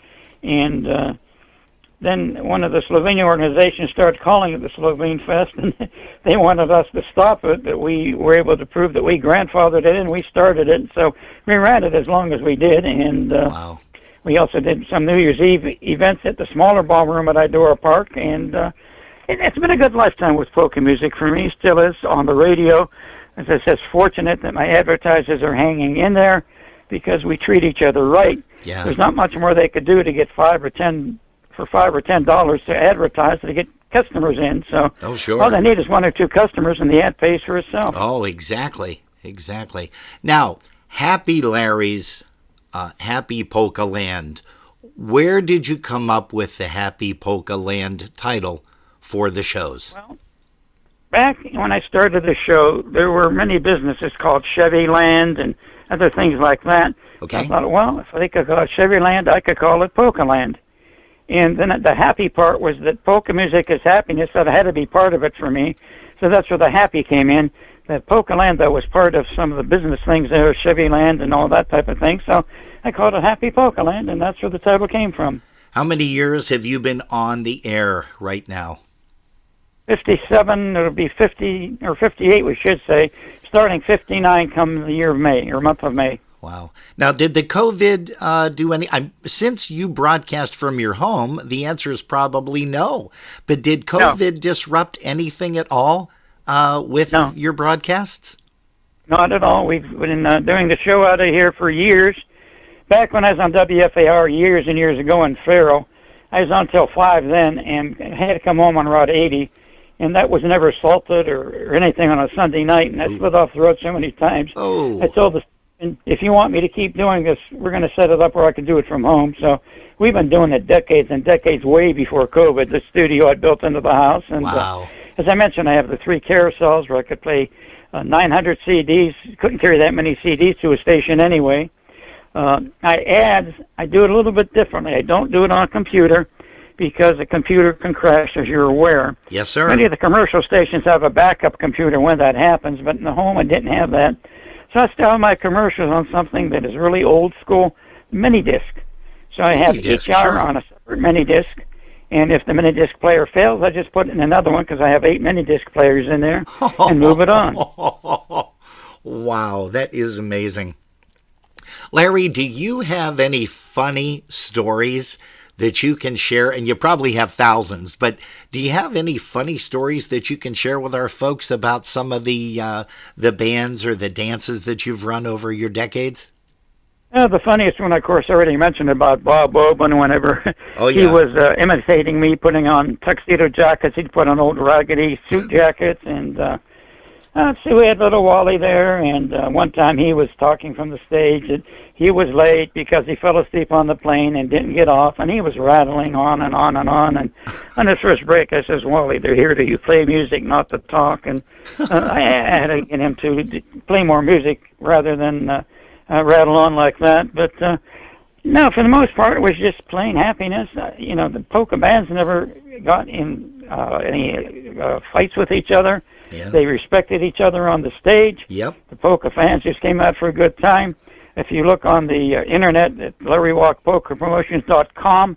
And then one of the Slovenian organizations started calling it the Slovene Fest, and they wanted us to stop it, but we were able to prove that we grandfathered it and we started it. So we ran it as long as we did, and Wow. we also did some New Year's Eve events at the smaller ballroom at Idora Park, and it's been a good lifetime with polka music for me. Still is on the radio. As I said, fortunate that my advertisers are hanging in there because we treat each other right. Yeah. There's not much more they could do to get $5 or $10 to advertise to get customers in. So Oh, sure. all they need is 1 or 2 customers, and the ad pays for itself. Oh, exactly. Now, Happy Larry's Happy Polka Land. Where did you come up with the Happy Polka Land title for the shows? Well, back when I started the show, there were many businesses called Chevy Land and other things like that. Okay. I thought, well, if they could call it Chevy Land, I could call it Polka Land. And then the happy part was that polka music is happiness, so it had to be part of it for me. So that's where the happy came in. That Polka Land, though, was part of some of the business things there, Chevy Land and all that type of thing. So I called it Happy Polka Land, and that's where the title came from. How many years have you been on the air right now? 57, it'll be 50, or 58, we should say, starting 59 come the year of May, or month of May. Wow. Now, did the COVID do any... since you broadcast from your home, the answer is probably no. But did COVID disrupt anything at all with your broadcasts? Not at all. We've been doing the show out of here for years. Back when I was on WFAR years and years ago in Faro, I was on till 5 then, and had to come home on Route 80. And that was never salted or anything on a Sunday night, and I slid off the road so many times. Oh. I told the if you want me to keep doing this, we're going to set it up where I can do it from home. So we've been doing it decades and decades, way before COVID. The studio I built into the house, and wow. As I mentioned, I have the 3 carousels where I could play 900 CDs. Couldn't carry that many CDs to a station anyway. I do it a little bit differently. I don't do it on a computer because a computer can crash, as you're aware. Yes, sir. Many of the commercial stations have a backup computer when that happens, but in the home I didn't have that. So I style my commercials on something that is really old school, mini disc. So I have Mini-disc, each hour sure. on a separate mini disc, and if the mini disc player fails, I just put in another one because I have 8 mini disc players in there and move it on. Wow, that is amazing. Larry, do you have any funny stories that you can share? And you probably have thousands, but do you have any funny stories that you can share with our folks about some of the bands or the dances that you've run over your decades? The funniest one, of course, I already mentioned about Bob Oben. Whenever he was imitating me, putting on tuxedo jackets, he'd put on old raggedy suit jackets. And let's see, we had little Wally there, and one time he was talking from the stage, and he was late because he fell asleep on the plane and didn't get off, and he was rattling on and on and on. And on his first break, I says, Wally, they're here to play music, not to talk. And I had to get him to play more music rather than rattle on like that. But no, for the most part, it was just plain happiness. The polka bands never got in any fights with each other. Yeah. They respected each other on the stage. Yep. The polka fans just came out for a good time. If you look on the internet at LarryWalkPolkaPromotions.com,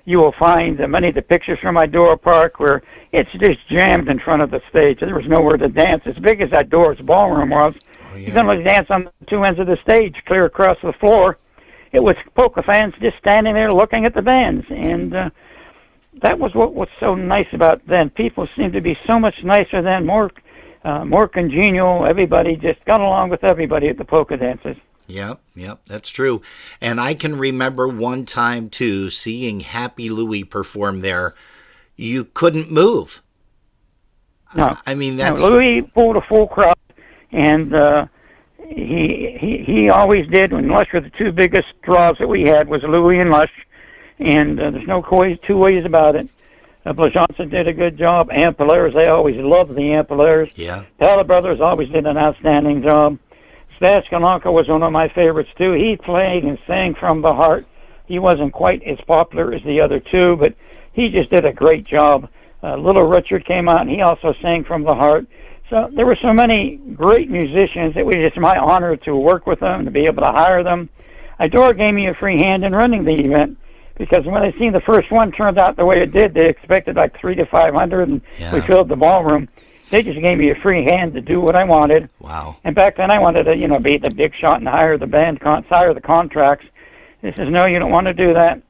you will find many of the pictures from my door park where it's just jammed in front of the stage. There was nowhere to dance. As big as that door's ballroom was, you can only dance on the 2 ends of the stage, clear across the floor. It was polka fans just standing there looking at the bands, and that was what was so nice about then. People seemed to be so much nicer then, more congenial. Everybody just got along with everybody at the polka dances. Yep, that's true. And I can remember one time, too, seeing Happy Louie perform there. You couldn't move. No. I mean, that's... No, Louie pulled a full crowd, and he always did. When Lush were the 2 biggest draws that we had was Louie and Lush, and there's no two ways about it. Blajansa did a good job. Ampelers, they always loved the Ampelers. Yeah. Pala Brothers always did an outstanding job. Stas Kalanka was one of my favorites, too. He played and sang from the heart. He wasn't quite as popular as the other 2, but he just did a great job. Little Richard came out, and he also sang from the heart. So there were so many great musicians. It was just my honor to work with them, to be able to hire them. Idora gave me a free hand in running the event because when they seen the first one turned out the way it did, they expected like 300 to 500, and we filled the ballroom. They just gave me a free hand to do what I wanted. Wow. And back then I wanted to, be the big shot and hire the band, hire the contracts. They says, no, you don't want to do that.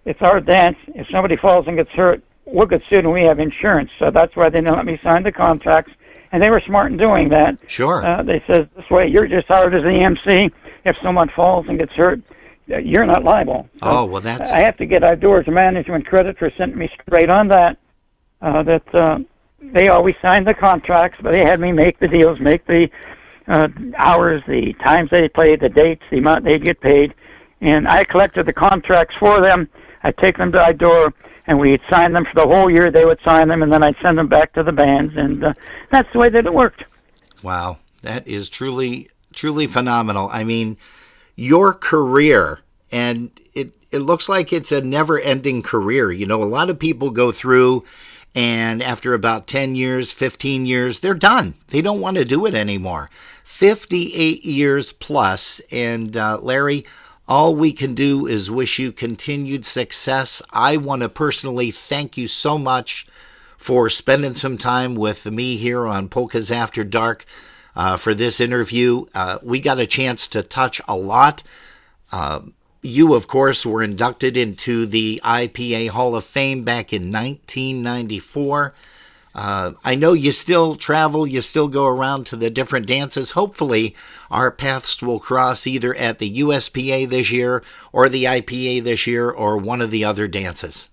It's our dance. If somebody falls and gets hurt, we'll get sued and we have insurance. So that's why they didn't let me sign the contracts. And they were smart in doing that. Sure. They said, this way, you're just hired as the MC. If someone falls and gets hurt, you're not liable. So that's... I have to get Outdoors Management credit for sending me straight on that. They always signed the contracts, but they had me make the deals, make the hours, the times they played, the dates, the amount they'd get paid. And I collected the contracts for them. I'd take them to Outdoor, and we'd sign them for the whole year. They would sign them, and then I'd send them back to the bands. And that's the way that it worked. Wow. That is truly, truly phenomenal. I mean, your career, and it looks like it's a never-ending career. A lot of people go through, and after about 10 years, 15 years, they're done. They don't want to do it anymore. 58 years plus. And Larry, all we can do is wish you continued success. I want to personally thank you so much for spending some time with me here on Polkas After Dark for this interview. We got a chance to touch a lot. You, of course, were inducted into the IPA Hall of Fame back in 1994. I know you still travel, you still go around to the different dances. Hopefully, our paths will cross either at the USPA this year or the IPA this year or one of the other dances.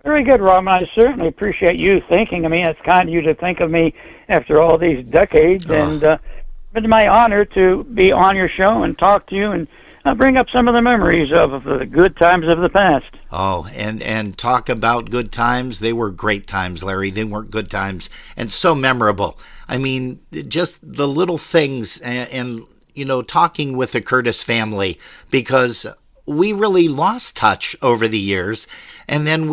Very good, Rob. I certainly appreciate you thinking of me. It's kind of you to think of me after all these decades. And it's my honor to be on your show and talk to you and bring up some of the memories of the good times of the past. Oh, and talk about good times. They were great times, Larry. They weren't good times, and so memorable. I mean, just the little things and talking with the Curtis family, because we really lost touch over the years. And then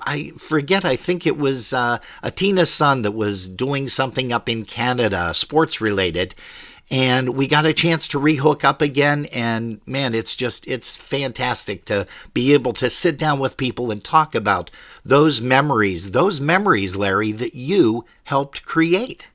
I forget, I think it was Atina's son that was doing something up in Canada, sports related. And we got a chance to rehook up again, and man, it's fantastic to be able to sit down with people and talk about those memories, Larry, that you helped create.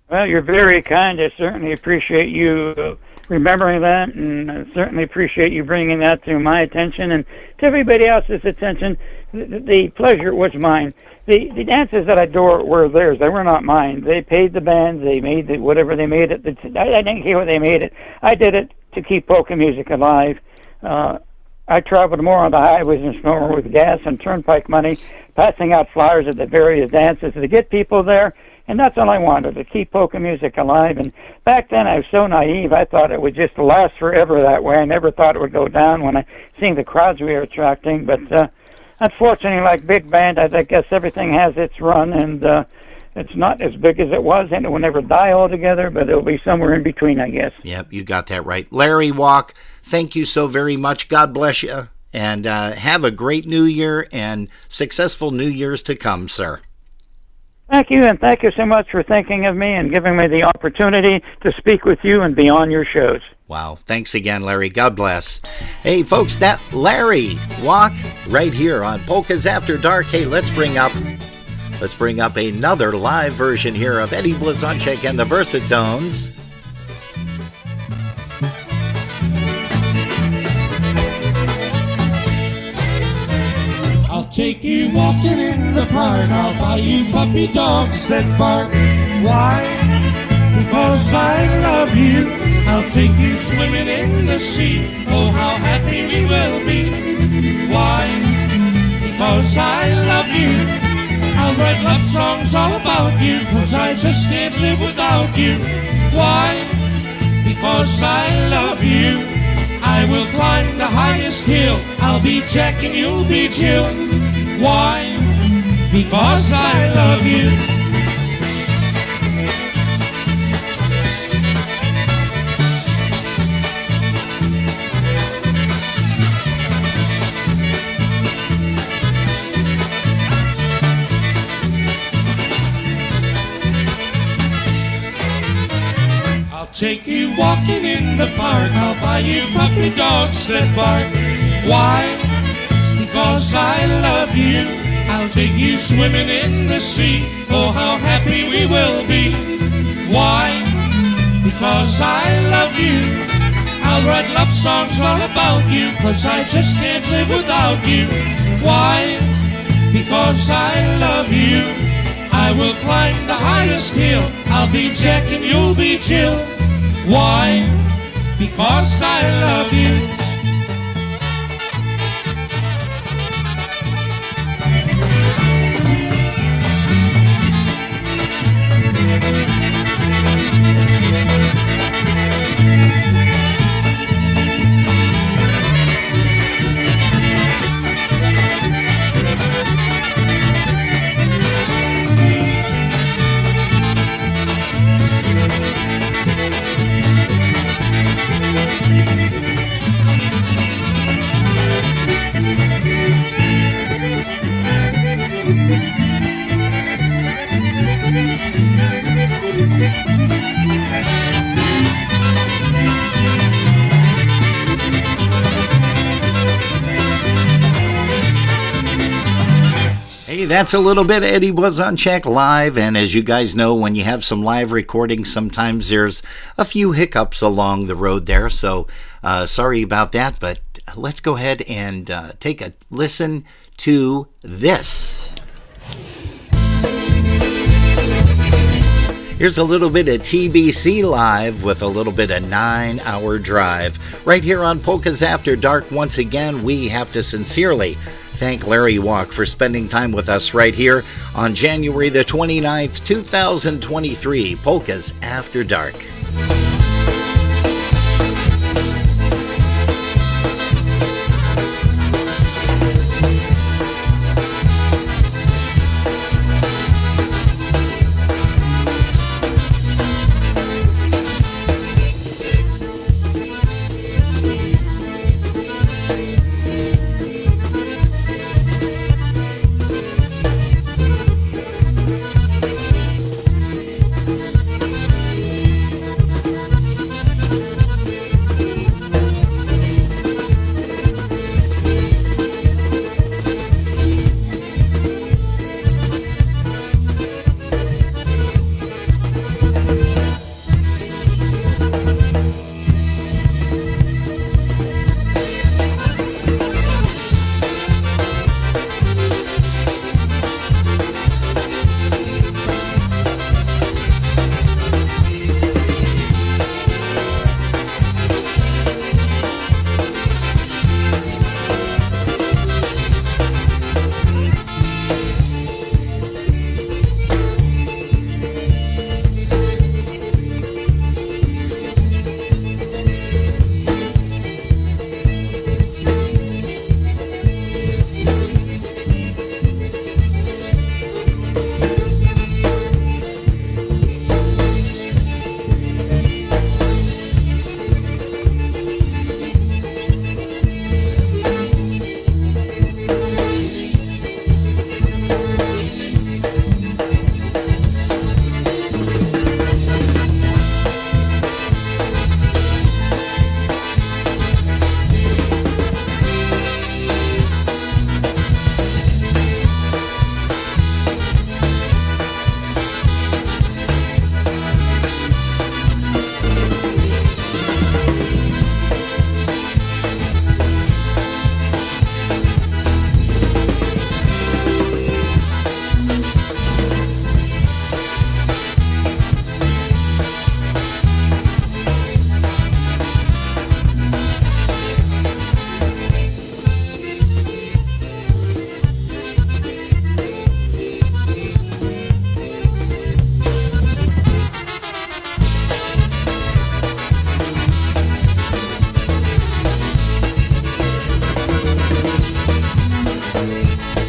Well, you're very kind. I certainly appreciate you remembering that, and I certainly appreciate you bringing that to my attention and to everybody else's attention. The pleasure was mine. The dances that I adore were theirs. They were not mine. They paid the bands. They made whatever they made it. I didn't care what they made it. I did it to keep polka music alive. I traveled more on the highways and more with gas and turnpike money, passing out flyers at the various dances to get people there. And that's all I wanted, to keep polka music alive. And back then I was so naive, I thought it would just last forever that way. I never thought it would go down when I seen the crowds we were attracting. But unfortunately, like big band, I guess everything has its run, and it's not as big as it was, and it will never die altogether, but it'll be somewhere in between, I guess. Yep, you got that right. Larry Walk, thank you so very much. God bless you, and have a great New Year and successful New Years to come, sir. Thank you, and thank you so much for thinking of me and giving me the opportunity to speak with you and be on your shows. Wow. Thanks again, Larry. God bless. Hey, folks, that Larry Walk right here on Polkas After Dark. Hey, let's bring up another live version here of Eddie Blazonczyk and the Versatones. I'll take you walking in the park. I'll buy you puppy dogs that bark. Why? Because I love you. I'll take you swimming in the sea. Oh, how happy we will be. Why? Because I love you. I'll write love songs all about you, 'cause I just can't live without you. Why? Because I love you. I will climb the highest hill. I'll be Jack and you'll be Jill. Why? Because I love you. I'll take you walking in the park. I'll buy you puppy dogs that bark. Why? Because I love you. I'll take you swimming in the sea. Oh, how happy we will be. Why? Because I love you. I'll write love songs all about you, 'cause I just can't live without you. Why? Because I love you. I will climb the highest hill. I'll be Jack and you'll be Jill. Why? Because I love you. Hey, that's a little bit of Eddie Blazonczak live, and as you guys know, when you have some live recordings, sometimes there's a few hiccups along the road there, so sorry about that, but let's go ahead and take a listen to this. Here's a little bit of TBC live with a little bit of 9 Hour Drive. Right here on Polkas After Dark, once again, we have to sincerely thank Larry Walk for spending time with us right here on January the 29th, 2023, Polkas After Dark.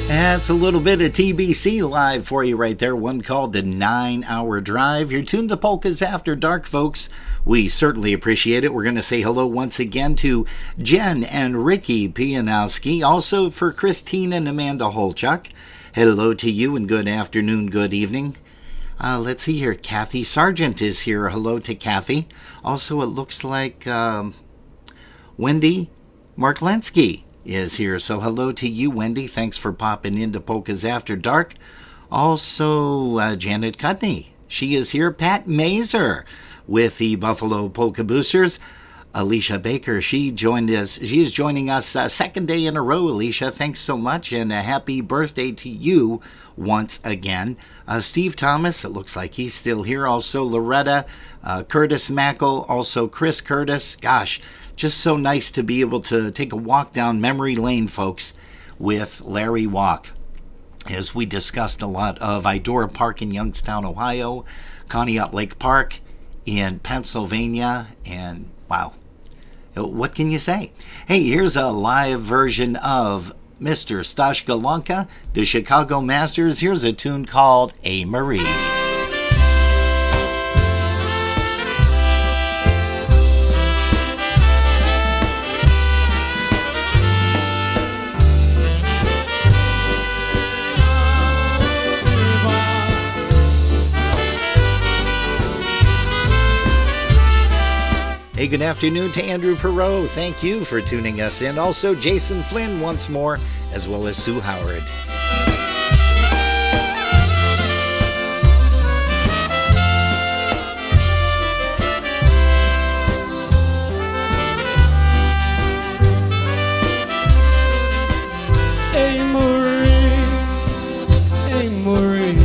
That's a little bit of TBC live for you right there. One called the 9 Hour Drive. You're tuned to Polkas After Dark, folks. We certainly appreciate it. We're going to say hello once again to Jen and Ricky Pianowski. Also for Christine and Amanda Holchuk. Hello to you and good afternoon, good evening. Let's see here. Kathy Sargent is here. Hello to Kathy. Also, it looks like Wendy Marklensky is here. So hello to you, Wendy. Thanks for popping into Polkas After Dark. Also, Janet Cudney. She is here. Pat Mazer with the Buffalo Polka Boosters. Alicia Baker, she joined us. She is joining us second day in a row. Alicia, thanks so much, and a happy birthday to you once again. Steve Thomas, it looks like he's still here. Also Loretta, Curtis Mackel, also Chris Curtis. Gosh, just so nice to be able to take a walk down memory lane, folks, with Larry Walk. As we discussed a lot of Idora Park in Youngstown, Ohio, Conneaut Lake Park in Pennsylvania, and wow, what can you say? Hey, here's a live version of Mr. Stashka Lanka, the Chicago Masters. Here's a tune called A Marie. Hey, good afternoon to Andrew Perot. Thank you for tuning us in. Also, Jason Flynn once more, as well as Sue Howard. Hey Marie,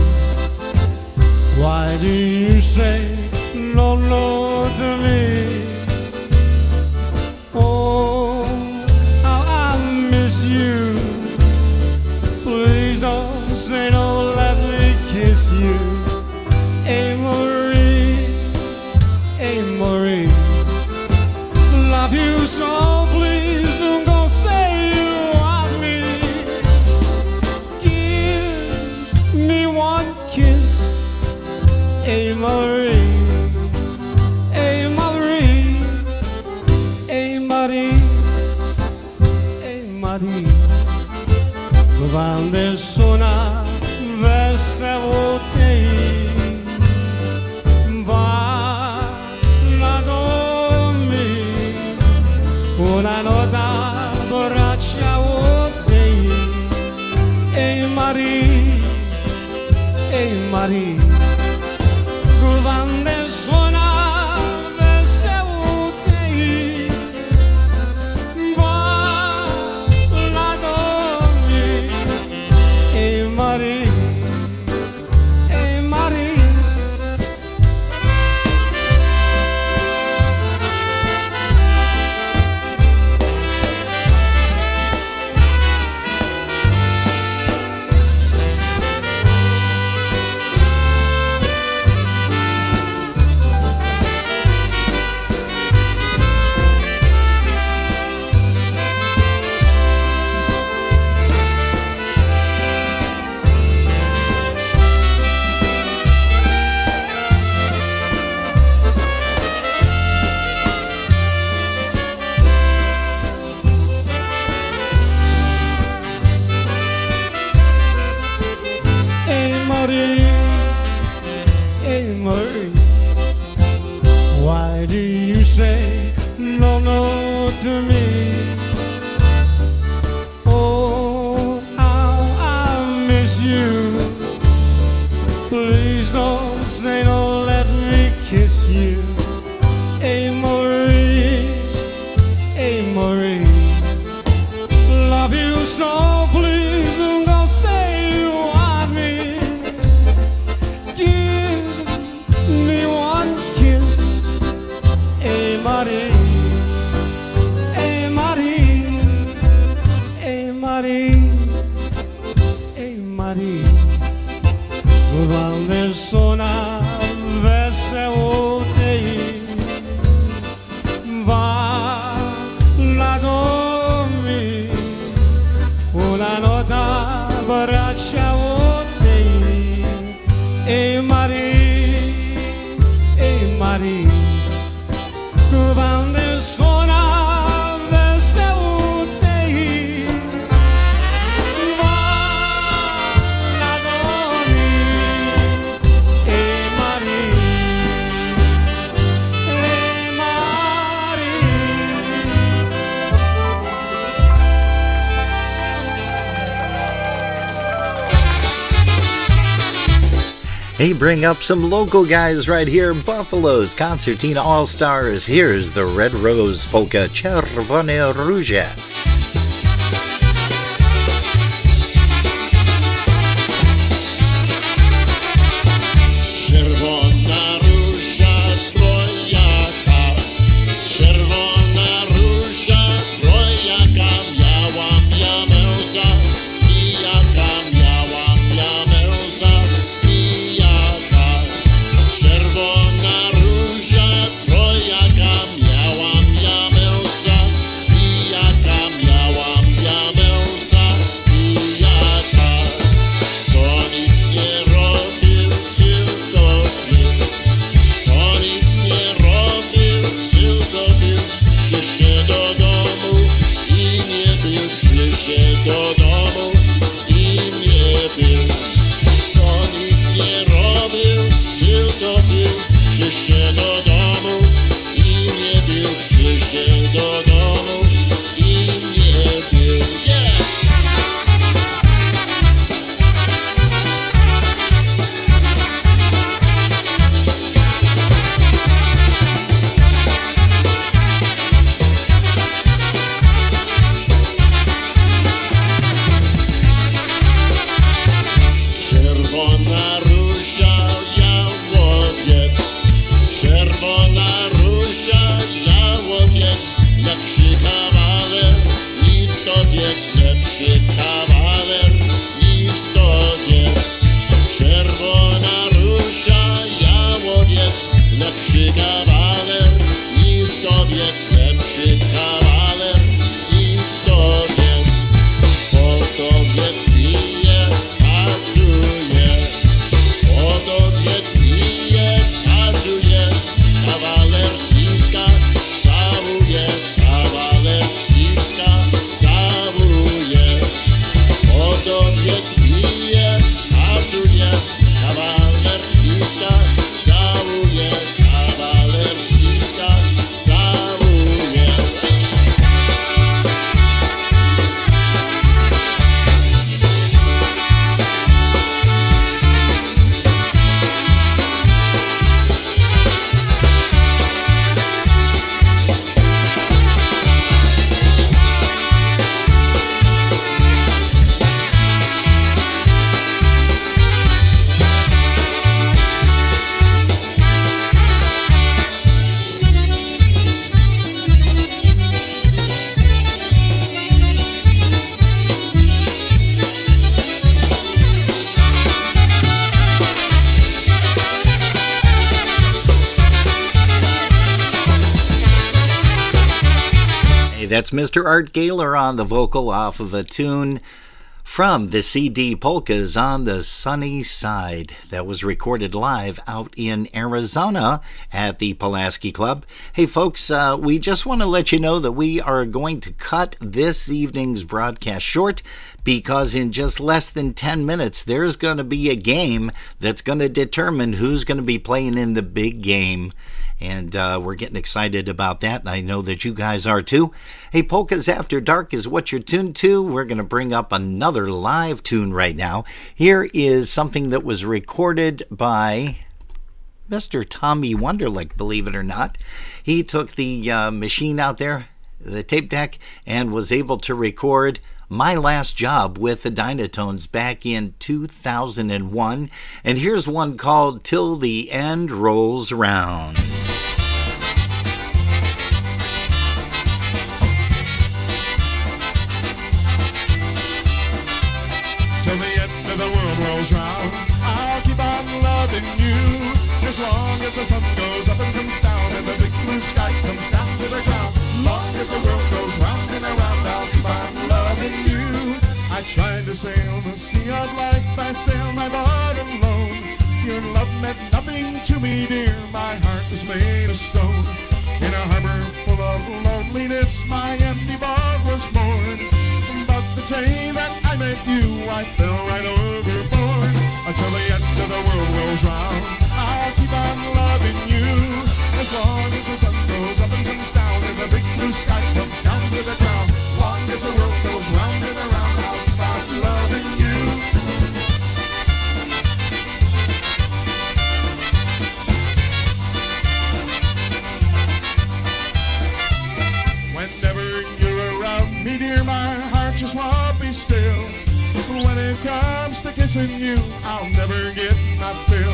why do you say no, no to me? Oh, how I miss you. Please don't say no, let me kiss you. Hey Marie, love you so, please don't go say you want me. Give me one kiss. Hey Marie, quando suona veseło tej va la domi una nota braccia tej. Hey Marie, quando suona veseło tej why do you say no, no to me? Oh, how I miss you. Please don't say no, let me kiss you. Hey Marie, love you so, please don't go say you want me. Give me one kiss. Hey Marie, quando suona veseło tej va la domi una nota braccia tej. Hey Marie, quando suona veseło tej va la domi. Hey Marie, Hey, bring up some local guys right here. Buffalo's Concertina All-Stars. Here's the Red Rose Polka, Czerwone Róże. Czerwona róża trojaka, czerwona róża trojaka, miała męża, pijaka, miała męża, pijaka. Czerwona róża trojaka, miała męża, pijaka, miała męża, pijaka. Co nic nie robił, tylko pił. Co nic nie robił, tylko pił. Przyszedł do domu i nie pił. Przyszedł do domu i nie pił. Co nic nie robił, tylko pił. Przyszedł do domu i nie pił. Przyszedł do domu i nie pił. Yeah! Czerwona róża, jałowiec, czerwona róża, jałowiec, lepszy kawaler niż stowiec, lepszy kawaler niż stowiec. Czerwona róża, jałowiec, lepszy kawaler niż stowiec, lepszy kawaler niż stowiec. Potowiec pije, hatuje, potowiec pije, hatuje, kawaler ściska, całuje, kawaler ściska, całuje. Potowiec pije, hatuje, kawaler ściska, całuje, kawaler ściska, całuje. Hey, that's Mr. Art Gaylor on the vocal off of a tune from the CD Polkas on the Sunny Side that was recorded live out in Arizona at the Pulaski Club. Hey folks, we just want to let you know that we are going to cut this evening's broadcast short because in just less than 10 minutes there's going to be a game that's going to determine who's going to be playing in the big game. And we're getting excited about that, and I know that you guys are too. Hey, Polkas After Dark is what you're tuned to. We're going to bring up another live tune right now. Here is something that was recorded by Mr. Tommy Wonderlick, believe it or not. He took the machine out there, the tape deck, and was able to record My Last Job with the Dynatones back in 2001. And here's one called Till the End Rolls Round. Till the end of the world rolls round, I'll keep on loving you. As long as the sun goes up and comes down and the big blue sky comes down to the ground. Long as the world goes round and around, I'll keep on loving you. I tried to sail the sea of life, I sailed my boat alone. Your love meant nothing to me, dear, my heart was made of stone. In a harbor full of loneliness, my empty boat was moored. But the day that I met you, I fell right overboard. Until the end of the world rolls round, I'll keep on loving you. As long as the sun goes up and comes down and the big blue sky comes down to the ground. Long as the world goes round and around, I'll keep on loving you. missing you, I'll never get my fill.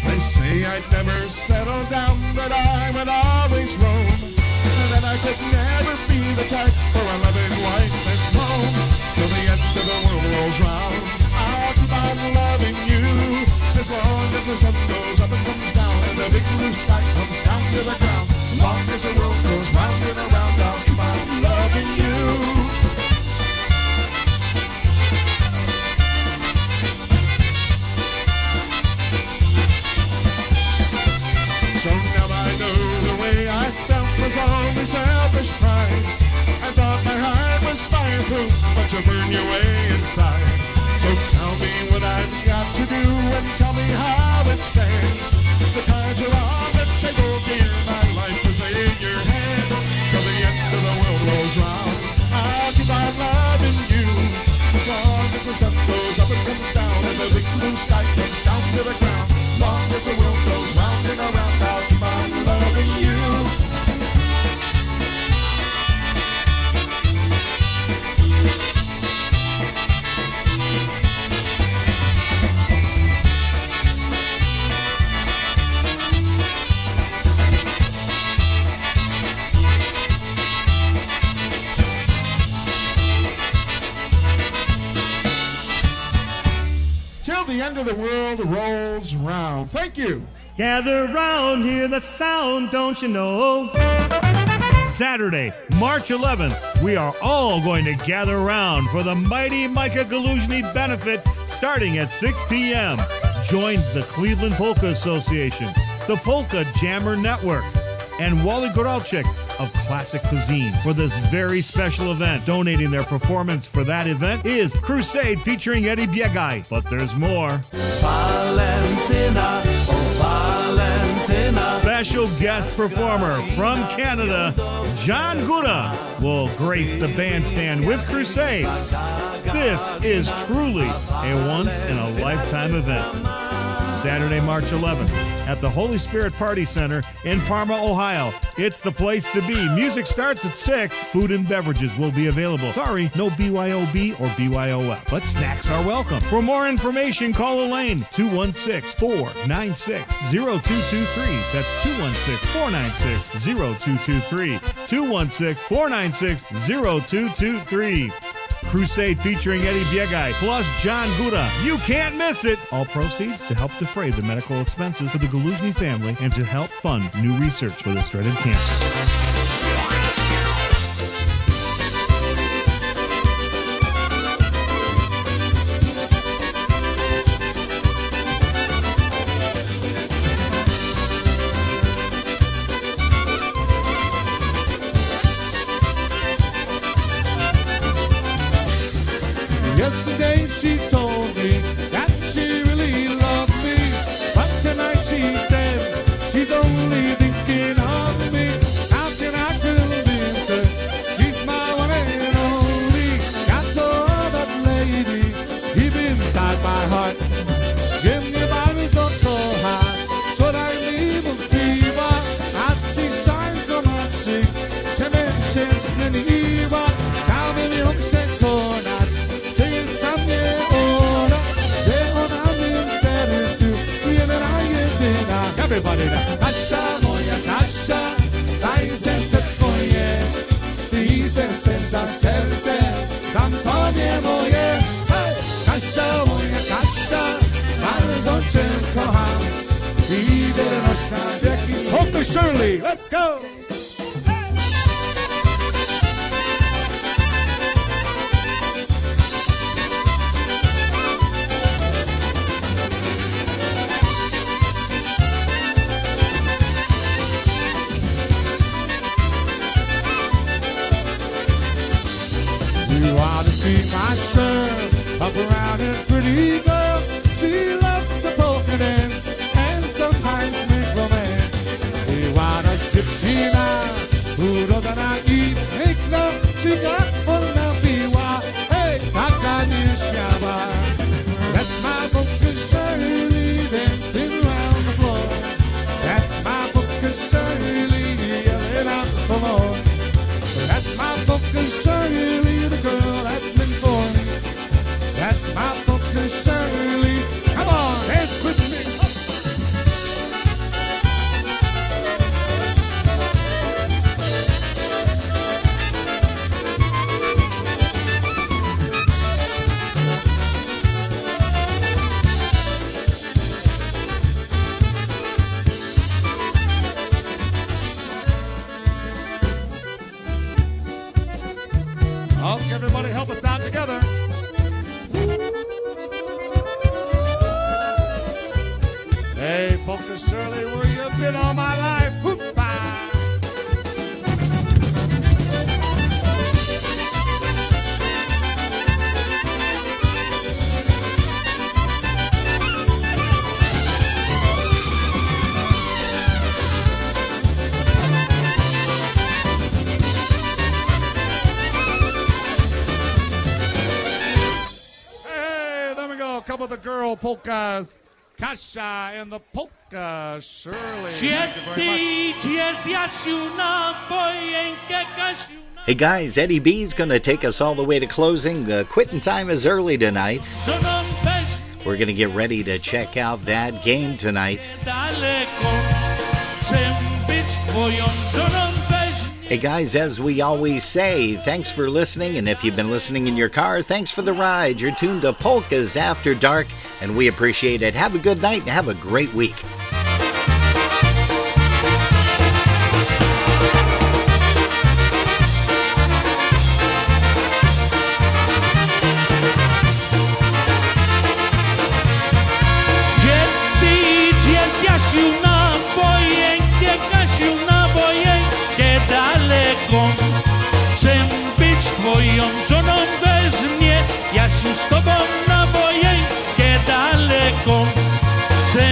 They say I'd never settle down, that I would always roam, and that I could never be the type for a loving wife at home. Till the end of the world rolls round, I'll keep on loving you, as long as the sun goes up and comes down, and the big blue sky comes down to the ground. As long as the world goes round and around, I'll keep on loving you. So now I know the way I felt was only selfish pride. I thought my heart was fireproof, but you burn your way inside. So tell me what I've got to do and tell me how it stands. The cards are on the table, dear, my life is in your hands. Till the end of the world rolls round, I'll keep on loving you, as long as the sun goes up and comes down, and the big blue sky comes down to the ground. Long as the world goes round and around, I'll keep on loving you. Till the end of the world rolls round. Thank you. Gather round, hear the sound, don't you know? Saturday, March 11th, we are all going to gather around for the Mighty Micah Galuzhny benefit starting at 6 p.m. Join the Cleveland Polka Association, the Polka Jammer Network, and Wally Goralczyk of Classic Cuisine for this very special event. Donating their performance for that event is Crusade featuring Eddie Biegaj. But there's more. Valentina, oh Valentina. Special guest performer from Canada, John Gura, will grace the bandstand with Crusade. This is truly a once-in-a-lifetime event. Saturday, March 11th at the Holy Spirit Party Center in Parma, Ohio. It's the place to be. Music starts at 6. Food and beverages will be available. Sorry, no BYOB or BYOF, but snacks are welcome. For more information, call Elaine, 216-496-0223. That's 216-496-0223. 216-496-0223. Crusade featuring Eddie Biegaj plus John Gura. You can't miss it! All proceeds to help defray the medical expenses for the Galuzhny family and to help fund new research for this dreaded cancer. Yesterday she told me that she really loved me, but tonight she said she's only thinking of me. How can I convince her she's my one and only? Got to love that lady deep inside my heart. Give me Bible so high, should I leave a fever? As she shines so much, she mentions in the Eva. Tell me the ocean corner. Everybody now. Kasia moja Kasia, daj serce twoje, ty serce za serce, dam tobie moje. Hey! Kasia moja Kasia, bardzo cię kocham i wierność na wieki. Polka Shirley, let's go! You ought to see my shirt, a brown and pretty girl. She loves the polka dance and sometimes make romance. You ought to gypsy now, urodzona I piękna. She got ona biła, hey, taka nieśmiała. That's my polka Shirley dancing round the floor. That's my polka Shirley yelling out for more. That's my polka Shirley, the girl that's been for me. That's my polka Shirley. Sister Shirley, where you been all my life? Whoop-ah. A couple of the girl polkas. Kasia and the polka. Shirley. Thank you very much. Hey guys, Eddie B's going to take us all the way to closing. Quitting time is early tonight. We're going to get ready to check out that game tonight. Hey guys, as we always say, thanks for listening, and if you've been listening in your car, thanks for the ride. You're tuned to Polkas After Dark, and we appreciate it. Have a good night and have a great week. Chcę być twoją żoną bez mnie, Jasiu, z tobą na wojenkę daleko. Chcę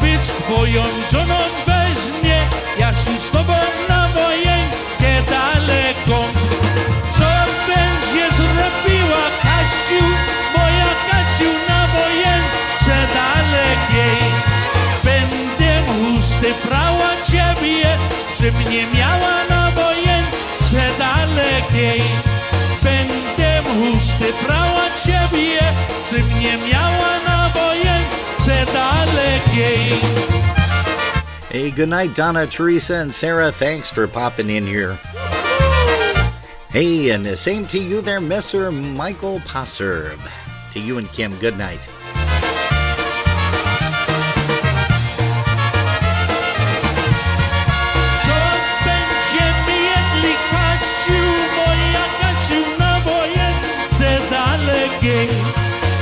być twoją żoną bez mnie, Jasiu, z tobą na wojenkę daleko. Co będziesz robiła, Kasiu, moja Kasiu, na wojence dalekiej? Będę chusty prała ciebie, przy mnie miała na wojence dalekiej. Będę chusty prała ciebie, przy mnie miała na wojence dalekiej. Hey, good night, Donna, Teresa, and Sarah. Thanks for popping in here. Hey, and the same to you there, Mr. Michael Passerb. To you and Kim, good night.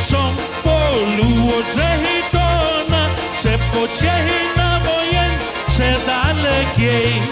Są polu orzechy dona, że pociechy na wojence dalekiej.